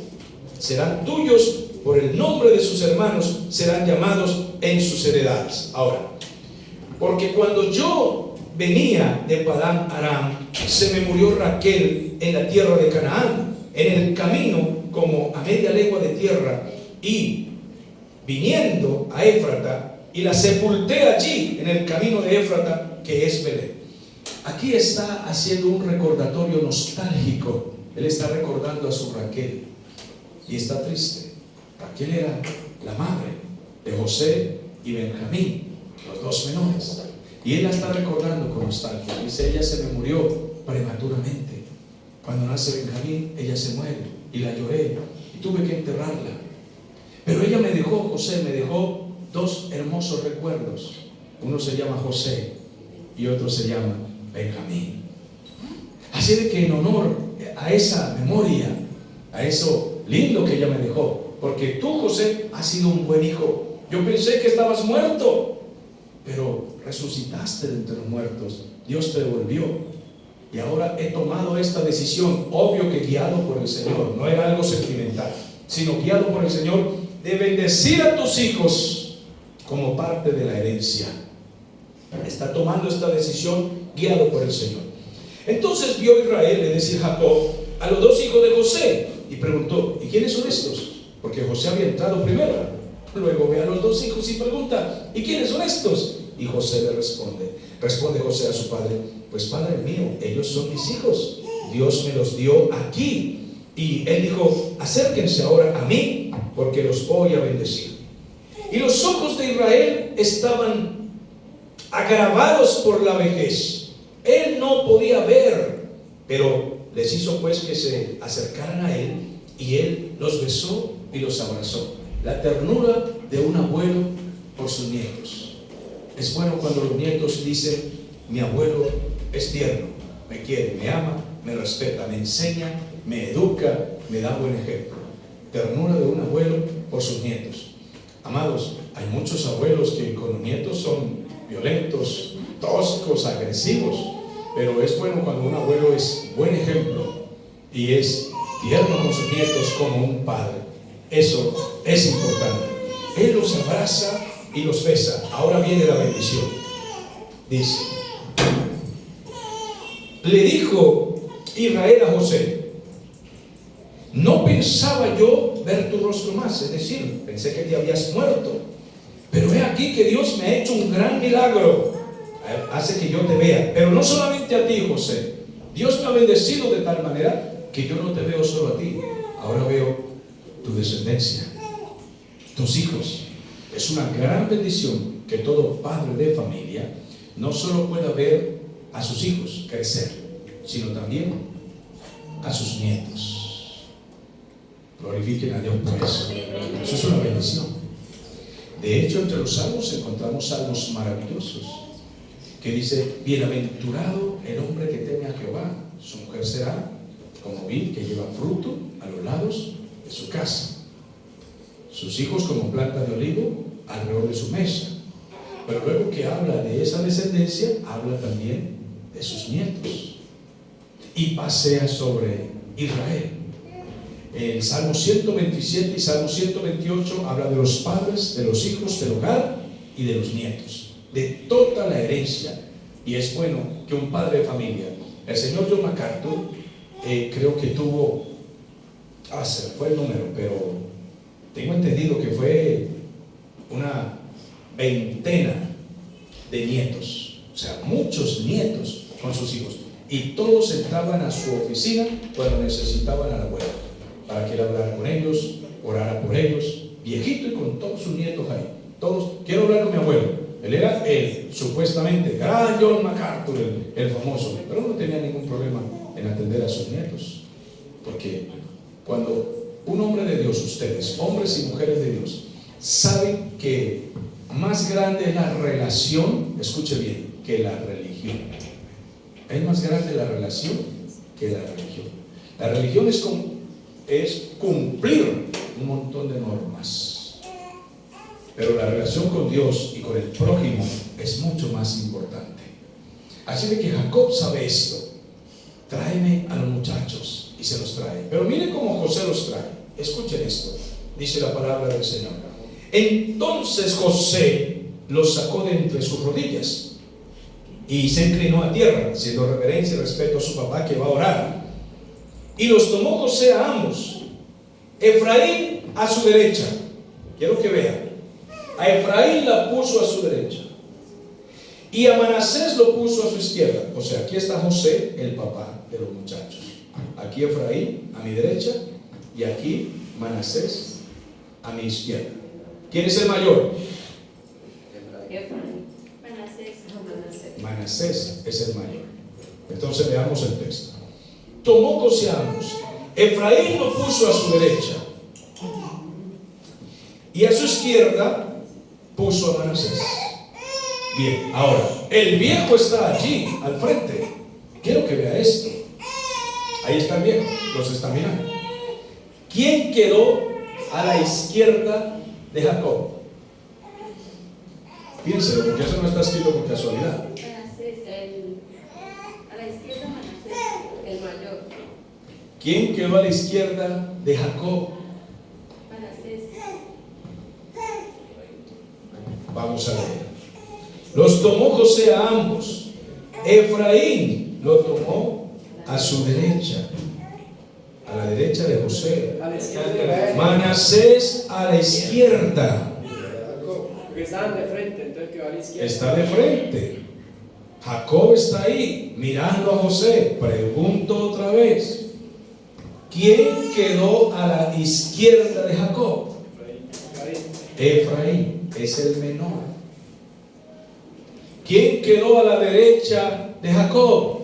serán tuyos, por el nombre de sus hermanos serán llamados en sus heredades. Ahora, porque cuando yo venía de Padán Aram, se me murió Raquel en la tierra de Canaán, en el camino como a media legua de tierra, y viniendo a Éfrata, y la sepulté allí en el camino de Éfrata, que es Belén. Aquí está haciendo un recordatorio nostálgico. Él está recordando a su Raquel y está triste. Raquel era la madre de José y Benjamín, los dos menores, y él la está recordando con nostalgia. Dice, ella se me murió prematuramente. Cuando nace Benjamín, ella se muere y la lloré y tuve que enterrarla. Pero ella me dejó, José me dejó dos hermosos recuerdos. Uno se llama José y otro se llama Benjamín. Así de que en honor a esa memoria, a eso lindo que ella me dejó, porque tú, José, has sido un buen hijo. Yo pensé que estabas muerto, pero resucitaste de entre los muertos. Dios te devolvió. Y ahora he tomado esta decisión, obvio que guiado por el Señor, no era algo sentimental, sino guiado por el Señor, de bendecir a tus hijos como parte de la herencia. Está tomando esta decisión guiado por el Señor. Entonces vio Israel, es decir Jacob, a los dos hijos de José y preguntó, ¿y quiénes son estos? Porque José había entrado primero. Luego ve a los dos hijos y pregunta, ¿y quiénes son estos? Y José le responde José a su padre, pues padre mío, ellos son mis hijos, Dios me los dio aquí. Y él dijo, acérquense ahora a mí, porque los voy a bendecir. Y los ojos de Israel estaban agravados por la vejez, él no podía ver, pero les hizo pues que se acercaran a él, y él los besó y los abrazó. La ternura de un abuelo por sus nietos. Es bueno cuando los nietos dicen, mi abuelo es tierno, me quiere, me ama, me respeta, me enseña, me educa, me da buen ejemplo. Ternura de un abuelo por sus nietos. Amados, hay muchos abuelos que con los nietos son violentos, toscos, agresivos, pero es bueno cuando un abuelo es buen ejemplo y es tierno con sus nietos como un padre. Eso es importante. Él los abraza y los besa. Ahora viene la bendición. Dice, le dijo Israel a José, no pensaba yo ver tu rostro más, es decir, pensé que te habías muerto, pero he aquí que Dios me ha hecho un gran milagro, hace que yo te vea, pero no solamente a ti, José, Dios me ha bendecido de tal manera que yo no te veo solo a ti, ahora veo tu descendencia, tus hijos. Es una gran bendición que todo padre de familia no solo pueda ver a sus hijos crecer, sino también a sus nietos. Glorifiquen a Dios por eso. Eso es una bendición. De hecho, entre los salmos encontramos salmos maravillosos que dice, bienaventurado el hombre que teme a Jehová, su mujer será como vid que lleva fruto a los lados de su casa, sus hijos como planta de olivo alrededor de su mesa. Pero luego que habla de esa descendencia, habla también de sus nietos y pasea sobre Israel. El Salmo 127 y Salmo 128 habla de los padres, de los hijos, del hogar y de los nietos, de toda la herencia. Y es bueno que un padre de familia, el señor John MacArthur, creo que tuvo, se fue el número, pero tengo entendido que fue una veintena de nietos, o sea, muchos nietos con sus hijos. Y todos entraban a su oficina cuando necesitaban al abuelo, para que él hablara con ellos, orara por ellos, viejito y con todos sus nietos ahí. Todos, quiero hablar con mi abuelo. Él era el supuestamente gran John MacArthur, el famoso, pero no tenía ningún problema en atender a sus nietos. Porque cuando un hombre de Dios, ustedes, hombres y mujeres de Dios, saben que más grande es la relación, escuche bien, que la religión. Es más grande la relación que la religión. La religión es cumplir un montón de normas. Pero la relación con Dios y con el prójimo es mucho más importante. Así de que Jacob sabe esto. Tráeme a los muchachos, y se los trae. Pero mire cómo José los trae. Escuchen esto, dice la palabra del Señor. Entonces José los sacó de entre sus rodillas y se inclinó a tierra, haciendo reverencia y respeto a su papá que va a orar. Y los tomó José a ambos, Efraín a su derecha. Quiero que vean. A Efraín la puso a su derecha y a Manasés lo puso a su izquierda. O sea, aquí está José, el papá de los muchachos. Aquí Efraín a mi derecha y aquí Manasés a mi izquierda. ¿Quién es el mayor?
Efraín.
Manasés es el mayor. Entonces veamos el texto. Tomó José a ambos. Efraín lo puso a su derecha y a su izquierda puso a Manasés. Bien, ahora, el viejo está allí, al frente. Quiero que vea esto. Ahí está el viejo, los está mirando. ¿Quién quedó a la izquierda de Jacob? Piénselo, porque eso no está escrito por casualidad.
Manasés, a la izquierda Manasés, el mayor.
¿Quién quedó a la izquierda de Jacob?
Manasés.
Vamos a ver. Los tomó José a ambos. Efraín lo tomó a su derecha, a la derecha de José.
A la izquierda.
Manasés a la izquierda.
Porque estaban de frente, entonces que va a la izquierda.
Está de frente. Jacob está ahí mirando a José. Pregunto otra vez. ¿Quién quedó a la izquierda de Jacob? Efraín es el menor. ¿Quién quedó a la derecha de Jacob?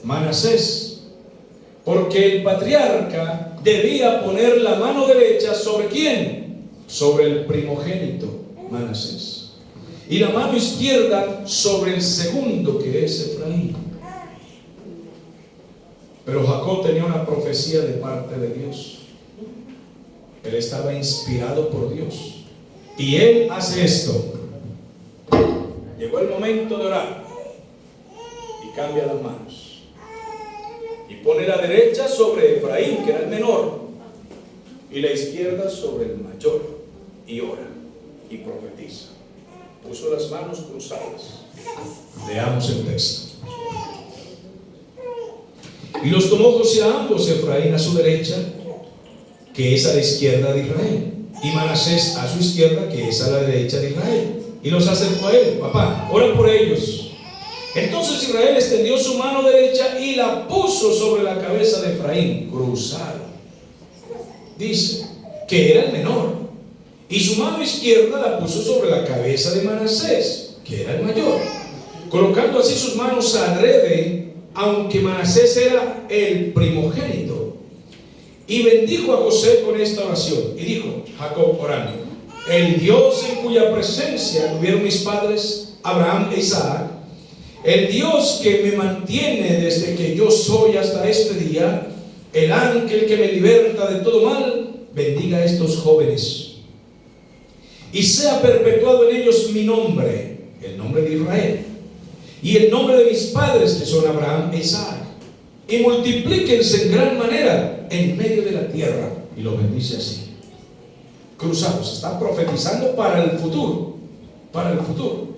Manasés. Porque el patriarca debía poner la mano derecha ¿sobre quién? Sobre el primogénito, Manasés. Y la mano izquierda sobre el segundo, que es Efraín. Pero Jacob tenía una profecía de parte de Dios. Él estaba inspirado por Dios. Y él hace esto. Llegó el momento de orar. Y cambia las manos. Y pone la derecha sobre Efraín, que era el menor. Y la izquierda sobre el mayor. Y ora. Y profetiza. Puso las manos cruzadas. Leamos el texto. Y los tomó José a ambos, Efraín a su derecha, que es a la izquierda de Israel, y Manasés a su izquierda, que es a la derecha de Israel, y los acercó a él. Papá, ora por ellos. Entonces Israel extendió su mano derecha y la puso sobre la cabeza de Efraín, cruzado. Dice que era el menor, y su mano izquierda la puso sobre la cabeza de Manasés, que era el mayor, colocando así sus manos adrede, aunque Manasés era el primogénito. Y bendijo a José con esta oración. Y dijo Jacob orando: el Dios en cuya presencia tuvieron mis padres Abraham e Isaac, el Dios que me mantiene desde que yo soy hasta este día, el ángel que me liberta de todo mal, bendiga a estos jóvenes y sea perpetuado en ellos mi nombre, el nombre de Israel, y el nombre de mis padres, que son Abraham e Isaac, y multiplíquense en gran manera en medio de la tierra. Y lo bendice así. Cruzados, está profetizando para el futuro. Para el futuro.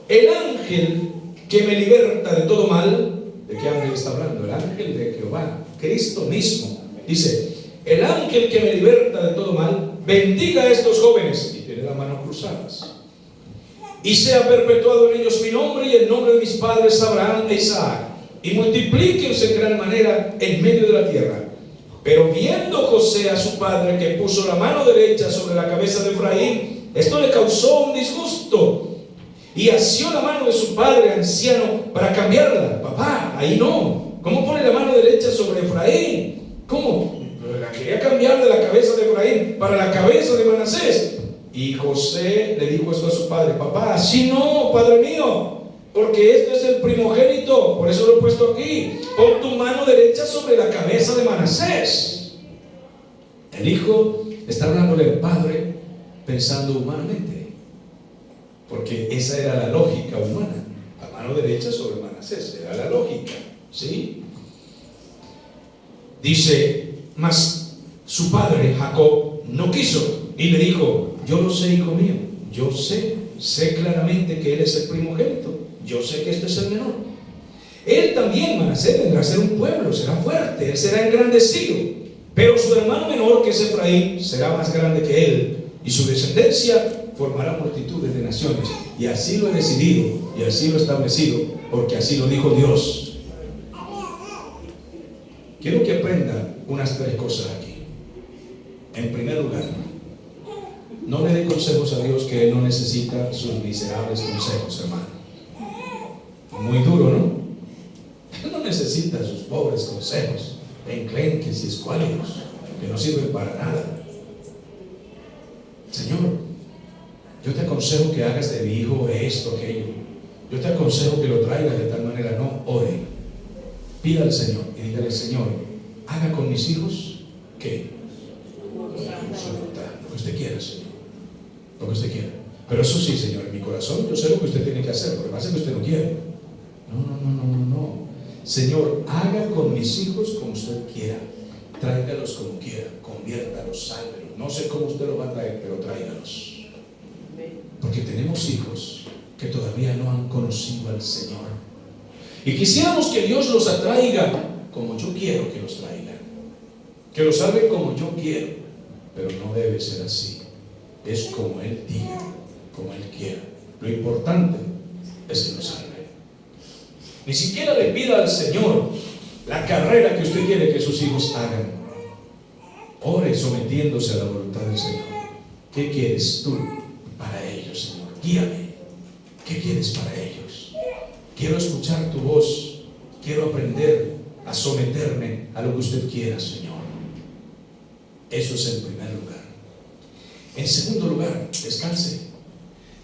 El ángel que me liberta de todo mal. ¿De qué ángel está hablando? El ángel de Jehová, Cristo mismo. Dice: el ángel que me liberta de todo mal, bendiga a estos jóvenes, y tiene las manos cruzadas, y sea perpetuado en ellos mi nombre y el nombre de mis padres Abraham e Isaac, y multiplíquense en gran manera en medio de la tierra. Pero viendo José a su padre que puso la mano derecha sobre la cabeza de Efraín, esto le causó un disgusto, y asió la mano de su padre anciano para cambiarla. Papá, ahí no. ¿Cómo pone la mano derecha sobre Efraín? ¿Cómo? La quería cambiar de la cabeza de Efraín para la cabeza de Manasés. Y José le dijo esto a su padre: papá, así no, padre mío, porque este es el primogénito, por eso lo he puesto aquí. Pon tu mano derecha sobre la cabeza de Manasés. El hijo está hablándole al padre pensando humanamente, porque esa era la lógica humana. La mano derecha sobre Manasés era la lógica, ¿sí? Dice: mas su padre Jacob no quiso y le dijo: yo lo sé, hijo mío, yo sé claramente que él es el primogénito, yo sé que este es el menor. Él también, Manasés, vendrá a ser un pueblo, será fuerte, él será engrandecido, pero su hermano menor, que es Efraín, será más grande que él, y su descendencia formará multitudes de naciones. Y así lo he decidido y así lo he establecido, porque así lo dijo Dios. Quiero que aprenda unas 3 cosas aquí. En primer lugar, no le dé consejos a Dios que Él no necesita sus miserables consejos, hermano. Muy duro, ¿no? Él no necesita sus pobres consejos, enclenques y escuálidos, que no sirven para nada. Señor, yo te aconsejo que hagas de mi hijo esto, aquello. Yo te aconsejo que lo traigas de tal manera. No, ore. Pida al Señor y dígale: Señor, haga con mis hijos, ¿qué? Su voluntad, lo que usted quiera, Señor. Lo que usted quiera. Pero eso sí, Señor, en mi corazón yo sé lo que usted tiene que hacer, porque pasa que usted no quiere. No. Señor, haga con mis hijos como usted quiera. Tráigalos como quiera. Conviértalos, sálvelos. No sé cómo usted los va a traer, pero tráigalos. Porque tenemos hijos que todavía no han conocido al Señor. Y quisiéramos que Dios los atraiga como yo quiero que los traiga. Que los salve como yo quiero. Pero no debe ser así. Es como Él diga, como Él quiera. Lo importante es que los salve. Ni siquiera le pida al Señor la carrera que usted quiere que sus hijos hagan. Ore sometiéndose a la voluntad del Señor. ¿Qué quieres tú para ellos, Señor? Guíame. ¿Qué quieres para ellos? Quiero escuchar tu voz. Quiero aprender a someterme a lo que usted quiera, Señor. Eso es en primer lugar. En segundo lugar, descanse.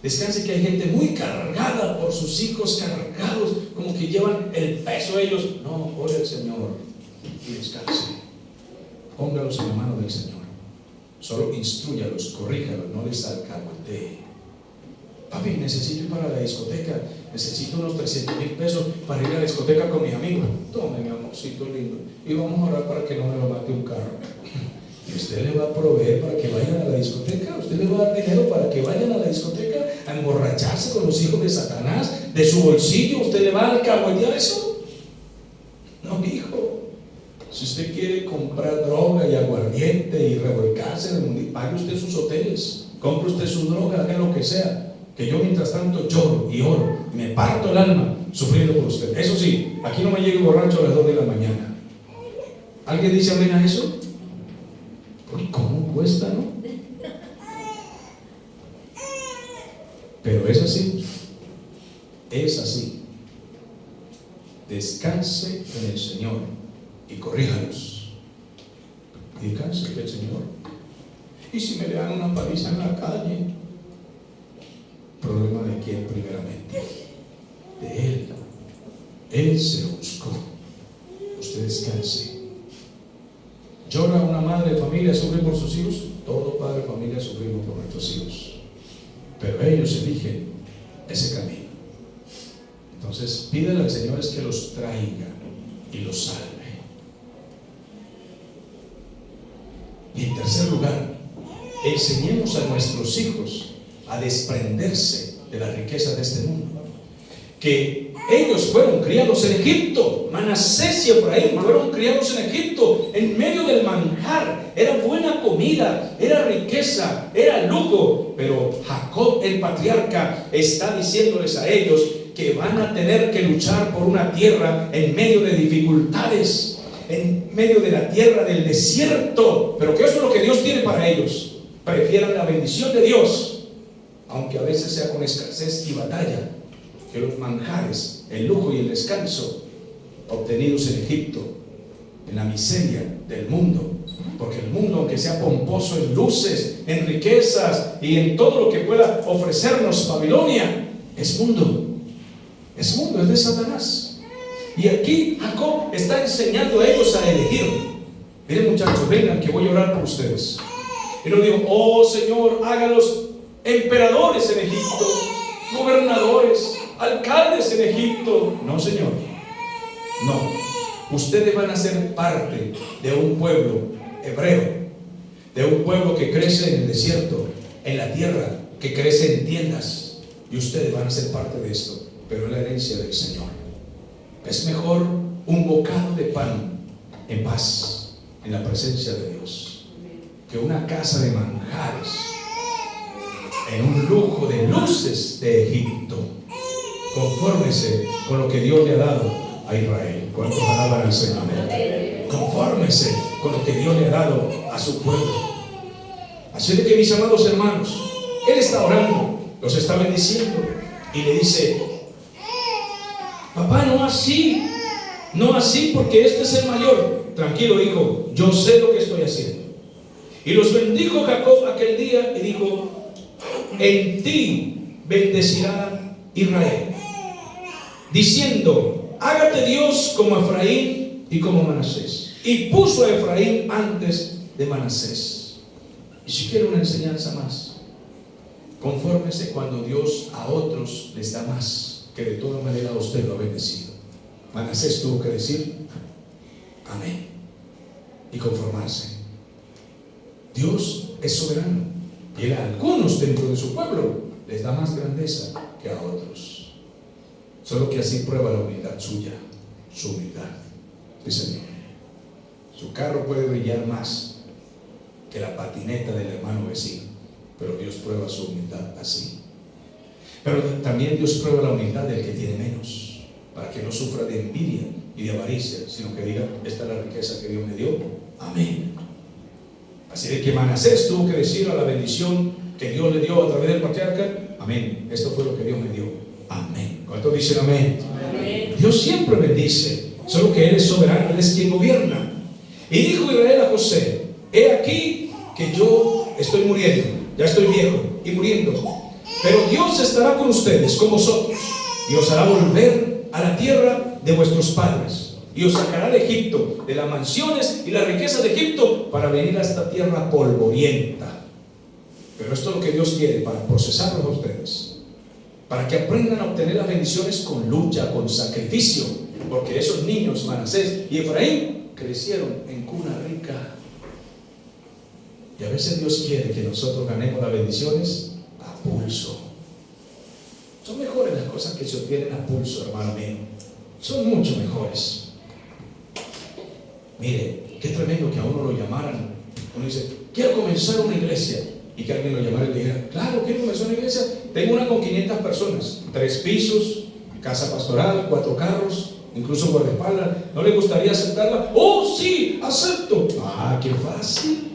Descanse, que hay gente muy cargada por sus hijos, cargados, como que llevan el peso ellos. No, ore al Señor y descanse. Póngalos en la mano del Señor. Solo instrúyalos, corríjalos, no les alcahuetee. Papi, necesito ir para la discoteca, necesito unos 300,000 pesos para ir a la discoteca con mis amigos. Tome, mi amorcito lindo, y vamos a orar para que no me lo mate un carro. Y usted le va a proveer para que vayan a la discoteca. Usted le va a dar dinero para que vayan a la discoteca a emborracharse con los hijos de Satanás de su bolsillo. ¿Usted le va a alcahuetear eso? No, hijo. Si usted quiere comprar droga y aguardiente y revolcarse en el mundo, pague usted sus hoteles, compre usted su droga, haga lo que sea. Que yo mientras tanto lloro y oro, me parto el alma sufriendo por usted. Eso sí, aquí no me llegue borracho a las 2 de la mañana. ¿Alguien dice amén a eso? Porque ¿cómo cuesta, no? Pero es así. Es así. Descanse en el Señor y corríjalos. Y descanse en el Señor. Y si me le dan una paliza en la calle, ¿problema de quién primeramente? De Él. Él se lo buscó. Usted descanse. ¿Llora una madre de familia, sufre por sus hijos? Todo padre de familia sufrimos por nuestros hijos. Pero ellos eligen ese camino. Entonces, pídale al Señor es que los traiga y los salve. Y en tercer lugar, enseñemos a nuestros hijos a desprenderse de las riquezas de este mundo. Que Ellos fueron criados en Egipto. Manasés y Efraín fueron criados en Egipto, en medio del manjar. Era buena comida, era riqueza, era lujo. Pero Jacob, el patriarca, está diciéndoles a ellos que van a tener que luchar por una tierra en medio de dificultades, en medio de la tierra del desierto. Pero que eso es lo que Dios tiene para ellos. Prefieran la bendición de Dios, aunque a veces sea con escasez y batalla, que los manjares, el lujo y el descanso obtenidos en Egipto, en la miseria del mundo. Porque el mundo, aunque sea pomposo en luces, en riquezas y en todo lo que pueda ofrecernos Babilonia, es mundo, es de Satanás. Y aquí Jacob está enseñando a ellos a elegir. Miren, muchachos, vengan que voy a orar por ustedes. Y no digo, oh Señor, hágalos emperadores en Egipto, gobernadores, alcaldes en Egipto. No, Señor, no. Ustedes van a ser parte de un pueblo hebreo, de un pueblo que crece en el desierto, en la tierra, que crece en tiendas. Y ustedes van a ser parte de esto. Pero es la herencia del Señor. Es mejor un bocado de pan en paz, en la presencia de Dios, que una casa de manjares, en un lujo de luces de Egipto. Confórmese con lo que Dios le ha dado a Israel. ¿Cuántos alaban al Señor? Confórmese con lo que Dios le ha dado a su pueblo. Así de que, mis amados hermanos, Él está orando, los está bendiciendo y le dice: papá, no así, porque este es el mayor. Tranquilo, hijo, yo sé lo que estoy haciendo. Y los bendijo Jacob aquel día y dijo: en ti bendecirá Israel, diciendo: hágate Dios como Efraín y como Manasés. Y puso a Efraín antes de Manasés. Y si quiere una enseñanza más, confórmese cuando Dios a otros les da más, que de toda manera a usted lo ha bendecido. Manasés tuvo que decir amén y conformarse. Dios es soberano y Él a algunos dentro de su pueblo les da más grandeza que a otros. Solo que así prueba la humildad suya, su humildad. Sí, Señor. Su carro puede brillar más que la patineta del hermano vecino, pero Dios prueba su humildad así. Pero también Dios prueba la humildad del que tiene menos, para que no sufra de envidia y de avaricia, sino que diga: esta es la riqueza que Dios me dio. Amén. Así de que Manasés tuvo que decir a la bendición que Dios le dio a través del patriarca: amén, esto fue lo que Dios me dio. Amén. ¿Cuántos dicen amén? Amén. Dios siempre bendice, solo que Él es soberano, Él es quien gobierna. Y dijo Israel a José: he aquí que yo estoy muriendo, ya estoy viejo y muriendo, pero Dios estará con ustedes, con vosotros, y os hará volver a la tierra de vuestros padres, y os sacará de Egipto, de las mansiones y la riqueza de Egipto, para venir a esta tierra polvorienta. Pero esto es lo que Dios quiere, para procesarlos a ustedes, para que aprendan a obtener las bendiciones con lucha, con sacrificio, porque esos niños, Manasés y Efraín, crecieron en cuna rica. Y a veces Dios quiere que nosotros ganemos las bendiciones a pulso. Son mejores las cosas que se obtienen a pulso, hermano mío. Son mucho mejores. Mire, qué tremendo que a uno lo llamaran. Uno dice: quiero comenzar una iglesia. Y que alguien lo llamara y le dijera: claro, quiero comenzar una iglesia. Tengo una con 500 personas, 3 pisos, casa pastoral, 4 carros, incluso guardaespaldas. ¿No le gustaría aceptarla? ¡Oh, sí, acepto! ¡Ah, qué fácil!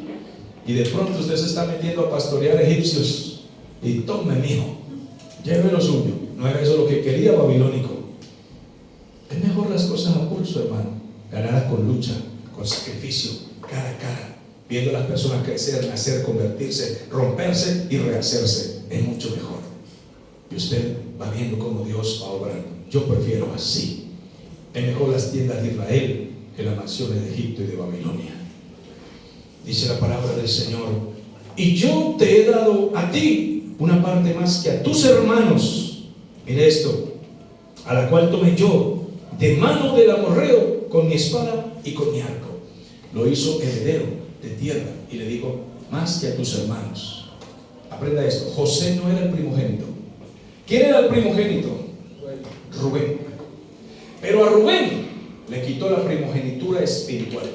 Y de pronto usted se está metiendo a pastorear egipcios. Y tome, mijo, lleve lo suyo. No era eso lo que quería babilónico. Es mejor las cosas a pulso, hermano. Ganarlas con lucha, con sacrificio, cara a cara, viendo a las personas crecer, nacer, convertirse, romperse y rehacerse. Es mucho mejor. Y usted va viendo cómo Dios va obrando. Yo prefiero así. Es mejor las tiendas de Israel que las mansiones de Egipto y de Babilonia. Dice la palabra del Señor: y yo te he dado a ti una parte más que a tus hermanos. Mire esto: a la cual tomé yo de mano del amorreo con mi espada y con mi arco. Lo hizo heredero de tierra y le dijo: más que a tus hermanos. Aprenda esto: José no era el primogénito. ¿Quién era el primogénito? Rubén. Pero a Rubén le quitó la primogenitura espiritual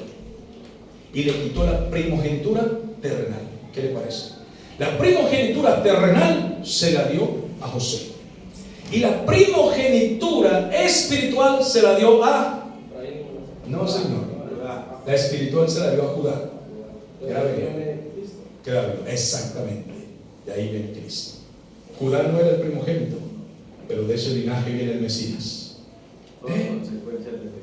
y le quitó la primogenitura terrenal. ¿Qué le parece? La primogenitura terrenal se la dio a José y la primogenitura espiritual se la dio a... No, señor. La espiritual se la dio a Judá. Grábelo. Exactamente. De ahí viene Cristo. Judá no era el primogénito, pero de ese linaje viene el Mesías.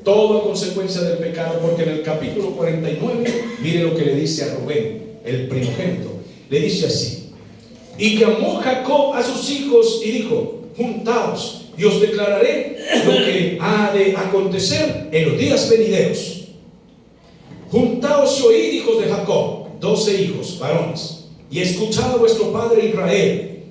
Toda consecuencia del pecado, porque en el capítulo 49, mire lo que le dice a Rubén, el primogénito. Le dice así: y llamó Jacob a sus hijos y dijo: juntaos y os declararé lo que ha de acontecer en los días venideros. Juntaos y oíd, hijos de Jacob, 12 hijos varones, y escuchad a vuestro padre Israel.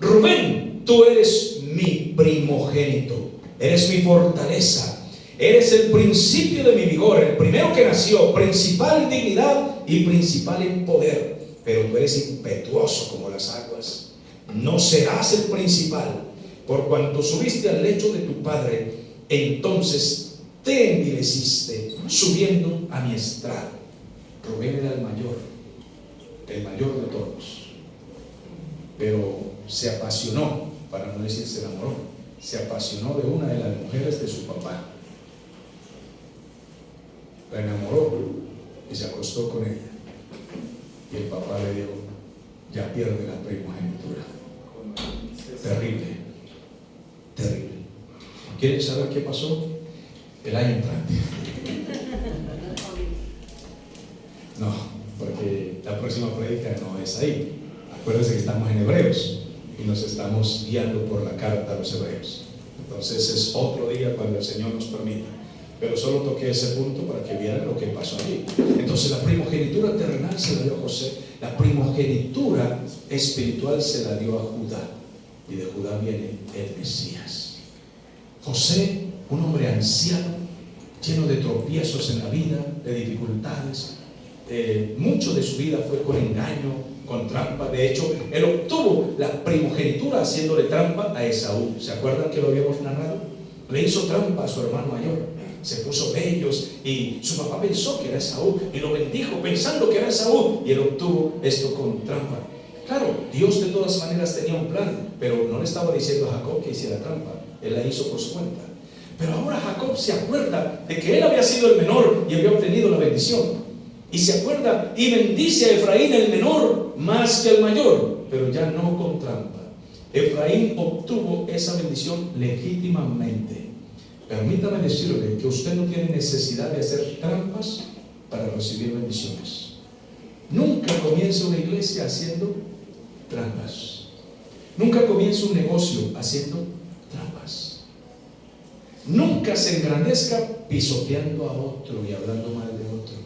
Rubén, tú eres mi primogénito, eres mi fortaleza, eres el principio de mi vigor, el primero que nació, principal en dignidad y principal en poder. Pero tú eres impetuoso como las aguas, no serás el principal, por cuanto subiste al lecho de tu padre, entonces te envileciste subiendo a mi estrado. Rubén era el mayor de todos, pero se apasionó, para no decir se enamoró, se apasionó de una de las mujeres de su papá. La enamoró y se acostó con ella. Y el papá le dijo: ya pierde la primogenitura. Terrible. ¿Quieren saber qué pasó? El año entrante. No, porque la próxima prédica no es ahí. Acuérdense que estamos en Hebreos y nos estamos guiando por la carta a los Hebreos. Entonces es otro día cuando el Señor nos permita. Pero solo toqué ese punto para que vieran lo que pasó allí. Entonces la primogenitura terrenal se la dio a José, la primogenitura espiritual se la dio a Judá, y de Judá viene el Mesías. José, un hombre anciano, lleno de tropiezos en la vida, de dificultades, mucho de su vida fue con engaño, con trampa. De hecho, él obtuvo la primogenitura haciéndole trampa a Esaú. ¿Se acuerdan que lo habíamos narrado? Le hizo trampa a su hermano mayor. Se puso bellos y su papá pensó que era Esaú y lo bendijo pensando que era Esaú, y él obtuvo esto con trampa. Claro, Dios de todas maneras tenía un plan, pero no le estaba diciendo a Jacob que hiciera trampa. Él la hizo por su cuenta. Pero ahora Jacob se acuerda de que él había sido el menor y había obtenido la bendición, y se acuerda y bendice a Efraín, el menor, más que el mayor, pero ya no con trampa. Efraín obtuvo esa bendición legítimamente. Permítame decirle que usted no tiene necesidad de hacer trampas para recibir bendiciones. Nunca comience una iglesia haciendo trampas. Nunca comience un negocio haciendo trampas. Nunca se engrandezca pisoteando a otro y hablando mal de otro.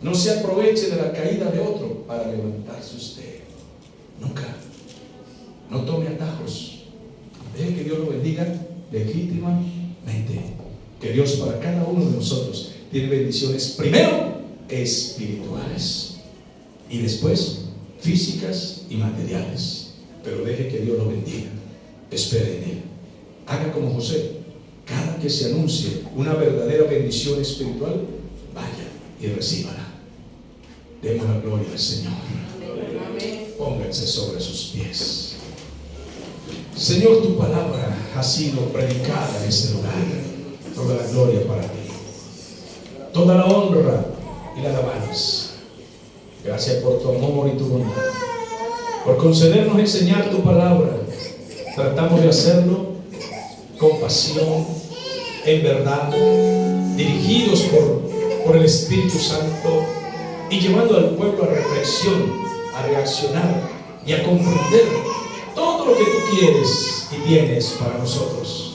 No se aproveche de la caída de otro para levantarse usted. Nunca. No tome atajos. Deje que Dios lo bendiga legítimamente. Que Dios para cada uno de nosotros tiene bendiciones, primero espirituales y después físicas y materiales. Pero deje que Dios lo bendiga. Espere en Él. Haga como José. Cada que se anuncie una verdadera bendición espiritual, vaya y recíbala. Demos la gloria al Señor. Pónganse sobre sus pies. Señor, tu palabra ha sido predicada en este lugar. Toda la gloria para ti, toda la honra y la alabanza. Gracias por tu amor y tu bondad, por concedernos enseñar tu palabra. Tratamos de hacerlo con pasión, en verdad, dirigidos por el Espíritu Santo, y llevando al pueblo a reflexión, a reaccionar y a comprender todo lo que tú quieres y tienes para nosotros.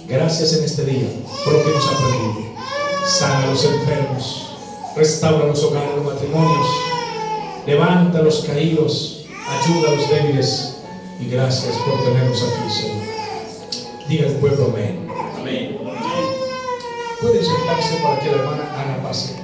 Gracias en este día por lo que hemos aprendido. Sana a los enfermos, restaura los hogares, los matrimonios, levanta a los caídos, ayuda a los débiles, y gracias por tenernos aquí, Señor. Diga el pueblo amén. Amén. Pueden sentarse para que la hermana Ana pase.